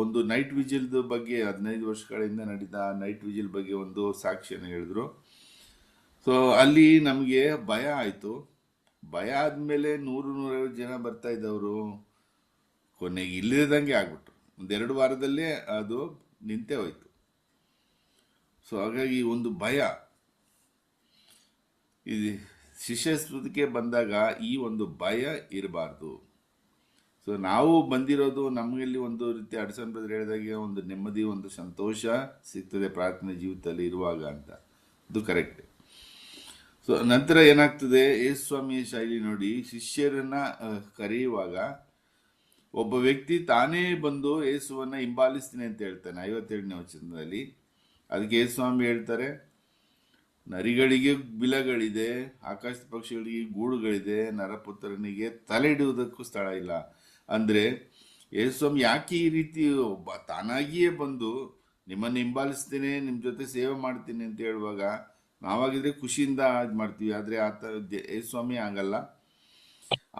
ಒಂದು ನೈಟ್ ವಿಜಿಲ್ದ ಬಗ್ಗೆ 15 ವರ್ಷಗಳಿಂದ ನಡೆದ ನೈಟ್ ವಿಜಿಲ್ ಬಗ್ಗೆ ಒಂದು ಸಾಕ್ಷಿಯನ್ನು ಹೇಳಿದ್ರು. ಸೊ ಅಲ್ಲಿ ನಮಗೆ ಭಯ ಆಯಿತು. ಭಯ ಆದಮೇಲೆ 100-150 ಜನ ಬರ್ತಾ ಇದ್ದವರು ಕೊನೆಗೆ ಇಲ್ಲದಂಗೆ ಆಗ್ಬಿಟ್ರು. 1-2 ವಾರದಲ್ಲೇ ಅದು ನಿಂತೇ ಹೋಯ್ತು. ಸೊ ಹಾಗಾಗಿ ಒಂದು ಭಯ, ಇದು ಶಿಷ್ಯತ್ವಕ್ಕೆ ಬಂದಾಗ ಈ ಒಂದು ಭಯ ಇರಬಾರ್ದು. ಸೊ ನಾವು ಬಂದಿರೋದು ನಮಗಲ್ಲಿ ಒಂದು ರೀತಿ ಅಡ್ಸನ್ ಬ್ರದರ್ ಹೇಳಿದಾಗೆ ಒಂದು ನೆಮ್ಮದಿ, ಒಂದು ಸಂತೋಷ ಸಿಗ್ತದೆ ಪ್ರಾರ್ಥನೆ ಜೀವಿತದಲ್ಲಿ ಇರುವಾಗ ಅಂತ. ಅದು ಕರೆಕ್ಟ್. ಸೊ ನಂತರ ಏನಾಗ್ತದೆ, ಯೇಸು ಸ್ವಾಮಿಯ ಶೈಲಿ ನೋಡಿ, ಶಿಷ್ಯರನ್ನ ಕರೆಯುವಾಗ ಒಬ್ಬ ವ್ಯಕ್ತಿ ತಾನೇ ಬಂದು ಯೇಸುವನ್ನ ಹಿಂಬಾಲಿಸ್ತೀನಿ ಅಂತ ಹೇಳ್ತಾನೆ 57ನೇ ವಚನದಲ್ಲಿ. ಅದಕ್ಕೆ ಯೇಸು ಸ್ವಾಮಿ ಹೇಳ್ತಾರೆ, ನರಿಗಳಿಗೆ ಬಿಲಗಳಿದೆ, ಆಕಾಶದ ಪಕ್ಷಿಗಳಿಗೆ ಗೂಡುಗಳಿದೆ, ನರಪುತ್ರನಿಗೆ ತಲೆ ಇಡುವುದಕ್ಕೂ ಸ್ಥಳ ಇಲ್ಲ. ಅಂದ್ರೆ ಯೇಸುಸ್ವಾಮಿ ಯಾಕೆ ಈ ರೀತಿ ತಾನಾಗಿಯೇ ಬಂದು ನಿಮ್ಮನ್ನು ಹಿಂಬಾಲಿಸ್ತೇನೆ, ನಿಮ್ಮ ಜೊತೆ ಸೇವೆ ಮಾಡ್ತೀನಿ ಅಂತ ಹೇಳುವಾಗ ನಾವಾಗಿದ್ರೆ ಖುಷಿಯಿಂದ ಇದು ಮಾಡ್ತೀವಿ. ಆದರೆ ಯೇಸುಸ್ವಾಮಿ ಆಗಲ್ಲ.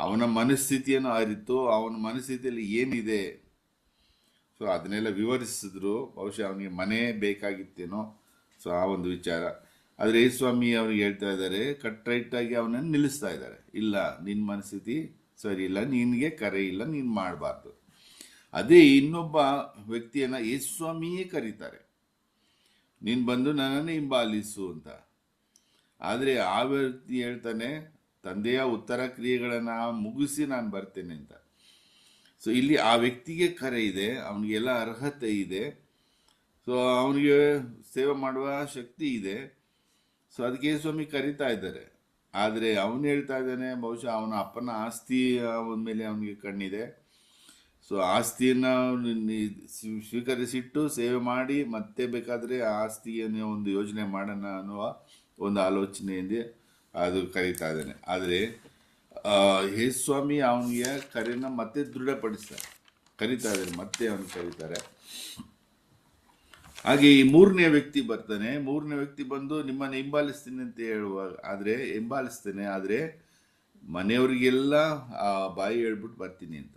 ಅವನ ಮನಸ್ಥಿತಿಯನ್ನು ಅರಿತು ಅವನ ಮನಸ್ಥಿತಿಯಲ್ಲಿ ಏನಿದೆ ಸೊ ಅದನ್ನೆಲ್ಲ ವಿವರಿಸಿದ್ರು. ಬಹುಶಃ ಅವನಿಗೆ ಮನೆ ಬೇಕಾಗಿತ್ತೇನೋ, ಸೊ ಆ ಒಂದು ವಿಚಾರ. ಆದರೆ ಯೇಸುಸ್ವಾಮಿ ಅವ್ರಿಗೆ ಹೇಳ್ತಾ ಇದ್ದಾರೆ, ಕಟ್ ರೈಟ್ ಆಗಿ ಅವನನ್ನು ನಿಲ್ಲಿಸ್ತಾ ಇದ್ದಾರೆ. ಇಲ್ಲ, ನಿನ್ನ ಮನಸ್ಥಿತಿ ಸರಿ ಇಲ್ಲ, ನಿನಗೆ ಕರೆ ಇಲ್ಲ, ನೀನು ಮಾಡಬಾರ್ದು. ಅದೇ ಇನ್ನೊಬ್ಬ ವ್ಯಕ್ತಿಯನ್ನ ಯೇಸುಸ್ವಾಮಿಯೇ ಕರೀತಾರೆ, ನೀನು ಬಂದು ನನ್ನನ್ನು ಹಿಂಬಾಲಿಸು ಅಂತ. ಆದರೆ ಆ ವ್ಯಕ್ತಿ ಹೇಳ್ತಾನೆ, ತಂದೆಯ ಉತ್ತರ ಕ್ರಿಯೆಗಳನ್ನು ಮುಗಿಸಿ ನಾನು ಬರ್ತೇನೆ ಅಂತ. ಸೊ ಇಲ್ಲಿ ಆ ವ್ಯಕ್ತಿಗೆ ಕರೆ ಇದೆ, ಅವನಿಗೆಲ್ಲ ಅರ್ಹತೆ ಇದೆ, ಸೊ ಅವನಿಗೆ ಸೇವೆ ಮಾಡುವ ಶಕ್ತಿ ಇದೆ. ಸೊ ಅದಕ್ಕೆ ಯೇಸುಸ್ವಾಮಿ ಕರೀತಾ ಇದ್ದಾರೆ. ಆದರೆ ಅವನು ಹೇಳ್ತಾ ಇದ್ದಾನೆ, ಬಹುಶಃ ಅವನ ಅಪ್ಪನ ಆಸ್ತಿ ಮೇಲೆ ಅವನಿಗೆ ಕಣ್ಣಿದೆ. ಸೊ ಆಸ್ತಿಯನ್ನು ಸ್ವೀಕರಿಸಿಟ್ಟು ಸೇವೆ ಮಾಡಿ ಮತ್ತೆ ಬೇಕಾದರೆ ಆ ಆಸ್ತಿಯನ್ನು ಒಂದು ಯೋಜನೆ ಮಾಡೋಣ ಅನ್ನುವ ಒಂದು ಆಲೋಚನೆಯಿಂದ ಅದು ಕರೀತಾ ಇದ್ದಾನೆ. ಆದರೆ ಯೇಸುಸ್ವಾಮಿ ಅವನಿಗೆ ಕರೆನ ಮತ್ತೆ ದೃಢಪಡಿಸ್ತಾರೆ, ಕರೀತಾ ಇದ್ದಾರೆ, ಮತ್ತೆ ಅವನು ಕರೀತಾರೆ. ಹಾಗೆ ಈ ಮೂರನೇ ವ್ಯಕ್ತಿ ಬರ್ತಾನೆ. ಮೂರನೇ ವ್ಯಕ್ತಿ ಬಂದು ನಿಮ್ಮನ್ನು ಹಿಂಬಾಲಿಸ್ತೀನಿ ಅಂತ ಹೇಳುವಾಗ, ಹಿಂಬಾಲಿಸ್ತೇನೆ, ಆದರೆ ಮನೆಯವರಿಗೆಲ್ಲ ಬಾಯಿ ಹೇಳ್ಬಿಟ್ಟು ಬರ್ತೀನಿ ಅಂತ.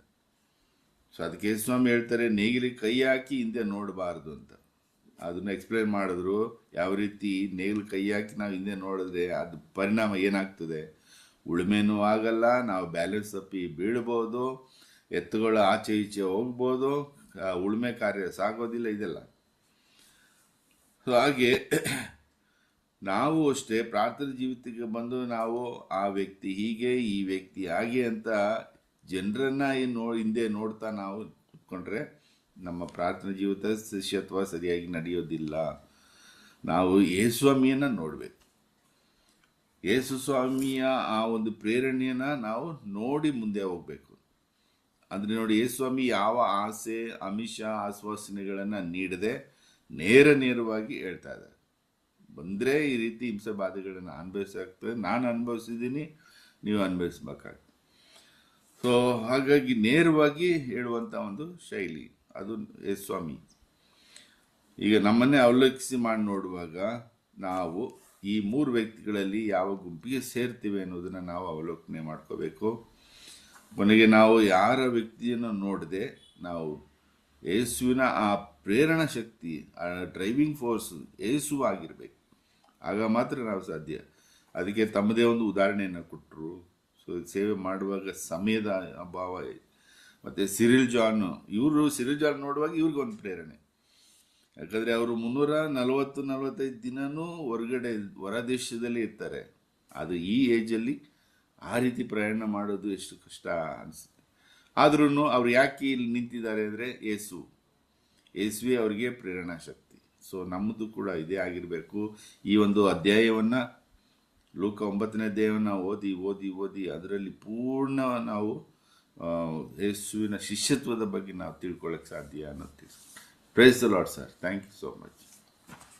ಸೊ ಅದಕ್ಕೆ ಯೇಸುಸ್ವಾಮಿ ಹೇಳ್ತಾರೆ, ನೇಗಿಲಿಗೆ ಕೈ ಹಾಕಿ ಹಿಂದೆ ನೋಡಬಾರ್ದು ಅಂತ. ಅದನ್ನು ಎಕ್ಸ್ಪ್ಲೇನ್ ಮಾಡಿದ್ರು, ಯಾವ ರೀತಿ ನೇಗಿಲು ಕೈ ಹಾಕಿ ನಾವು ಹಿಂದೆ ನೋಡಿದ್ರೆ ಅದು ಪರಿಣಾಮ ಏನಾಗ್ತದೆ. ಉಳುಮೆನೂ ಆಗಲ್ಲ, ನಾವು ಬ್ಯಾಲೆನ್ಸ್ ತಪ್ಪಿ ಬೀಳ್ಬೋದು, ಎತ್ತುಗಳು ಆಚೆ ಈಚೆ ಹೋಗ್ಬೋದು, ಉಳುಮೆ ಕಾರ್ಯ ಸಾಗೋದಿಲ್ಲ, ಇದೆಲ್ಲ. ಸೊ ಹಾಗೆ ನಾವು ಅಷ್ಟೇ ಪ್ರಾರ್ಥನೆ ಜೀವಿತಕ್ಕೆ ಬಂದು ನಾವು ಆ ವ್ಯಕ್ತಿ ಹೀಗೆ, ಈ ವ್ಯಕ್ತಿ ಹಾಗೆ ಅಂತ ಜನರನ್ನ ಹಿಂದೆ ನೋಡ್ತಾ ನಾವು ಕೂತ್ಕೊಂಡ್ರೆ ನಮ್ಮ ಪ್ರಾರ್ಥನಾ ಜೀವಿತ ಶಿಷ್ಯತ್ವ ಸರಿಯಾಗಿ ನಡೆಯೋದಿಲ್ಲ. ನಾವು ಯೇಸುಸ್ವಾಮಿಯನ್ನ ನೋಡ್ಬೇಕು. ಯೇಸುಸ್ವಾಮಿಯ ಆ ಒಂದು ಪ್ರೇರಣೆಯನ್ನ ನಾವು ನೋಡಿ ಮುಂದೆ ಹೋಗ್ಬೇಕು. ಅಂದ್ರೆ ನೋಡಿ, ಯೇಸುಸ್ವಾಮಿ ಯಾವ ಆಸೆ, ಆಮಿಷ, ಆಶ್ವಾಸನೆಗಳನ್ನ ನೀಡದೆ ನೇರವಾಗಿ ಹೇಳ್ತಾ ಇದ್ದಾರೆ, ಬಂದರೆ ಈ ರೀತಿ ಹಿಂಸೆ ಬಾಧೆಗಳನ್ನು ಅನುಭವಿಸಾಗ್ತದೆ, ನಾನು ಅನುಭವಿಸಿದ್ದೀನಿ, ನೀವು ಅನುಭವಿಸ್ಬೇಕಾಗ್ತದೆ. ಸೊ ಹಾಗಾಗಿ ನೇರವಾಗಿ ಹೇಳುವಂಥ ಒಂದು ಶೈಲಿ ಅದು ಯೇಸುಸ್ವಾಮಿ. ಈಗ ನಮ್ಮನ್ನೇ ಅವಲೋಕಿಸಿ ಮಾಡಿ ನೋಡುವಾಗ ನಾವು ಈ ಮೂರು ವ್ಯಕ್ತಿಗಳಲ್ಲಿ ಯಾವ ಗುಂಪಿಗೆ ಸೇರ್ತೀವಿ ಅನ್ನೋದನ್ನು ನಾವು ಅವಲೋಕನೆ ಮಾಡ್ಕೋಬೇಕು. ಕೊನೆಗೆ ನಾವು ಯಾರ ವ್ಯಕ್ತಿಯನ್ನು ನೋಡದೆ ನಾವು ಯೇಸುವಿನ ಆ ಪ್ರೇರಣಾ ಶಕ್ತಿ, ಆ ಡ್ರೈವಿಂಗ್ ಫೋರ್ಸ್ ಯೇಸುವಾಗಿರ್ಬೇಕು. ಆಗ ಮಾತ್ರ ನಾವು ಸಾಧ್ಯ. ಅದಕ್ಕೆ ತಮ್ಮದೇ ಒಂದು ಉದಾಹರಣೆಯನ್ನು ಕೊಟ್ಟರು. ಸೊ ಸೇವೆ ಮಾಡುವಾಗ ಸಮಯದ ಅಭಾವ. ಮತ್ತು ಸಿರಿಲ್ ಜಾನ್ ನೋಡುವಾಗ ಇವ್ರಿಗೆ ಒಂದು ಪ್ರೇರಣೆ. ಯಾಕಂದರೆ ಅವರು 345 ದಿನನೂ ಹೊರ ದೇಶದಲ್ಲಿ ಇರ್ತಾರೆ. ಅದು ಈ ಏಜಲ್ಲಿ ಆ ರೀತಿ ಪ್ರಯಾಣ ಮಾಡೋದು ಎಷ್ಟು ಕಷ್ಟ ಅನಿಸುತ್ತೆ. ಆದ್ರೂ ಅವ್ರು ಯಾಕೆ ಇಲ್ಲಿ ನಿಂತಿದ್ದಾರೆ ಅಂದರೆ ಯೇಸುವೆ ಅವರಿಗೆ ಪ್ರೇರಣಾ ಶಕ್ತಿ. ಸೊ ನಮ್ಮದು ಕೂಡ ಇದೇ ಆಗಿರಬೇಕು. ಈ ಒಂದು ಅಧ್ಯಾಯವನ್ನು, ಲೂಕ 9ನೇ ಅಧ್ಯಾಯವನ್ನು ಓದಿ ಅದರಲ್ಲಿ ಪೂರ್ಣ ನಾವು ಯೇಸುವಿನ ಶಿಷ್ಯತ್ವದ ಬಗ್ಗೆ ನಾವು ತಿಳ್ಕೊಳ್ಳೋಕೆ ಸಾಧ್ಯ ಅನ್ನೋದು. Praise the lord sir. Thank you so much.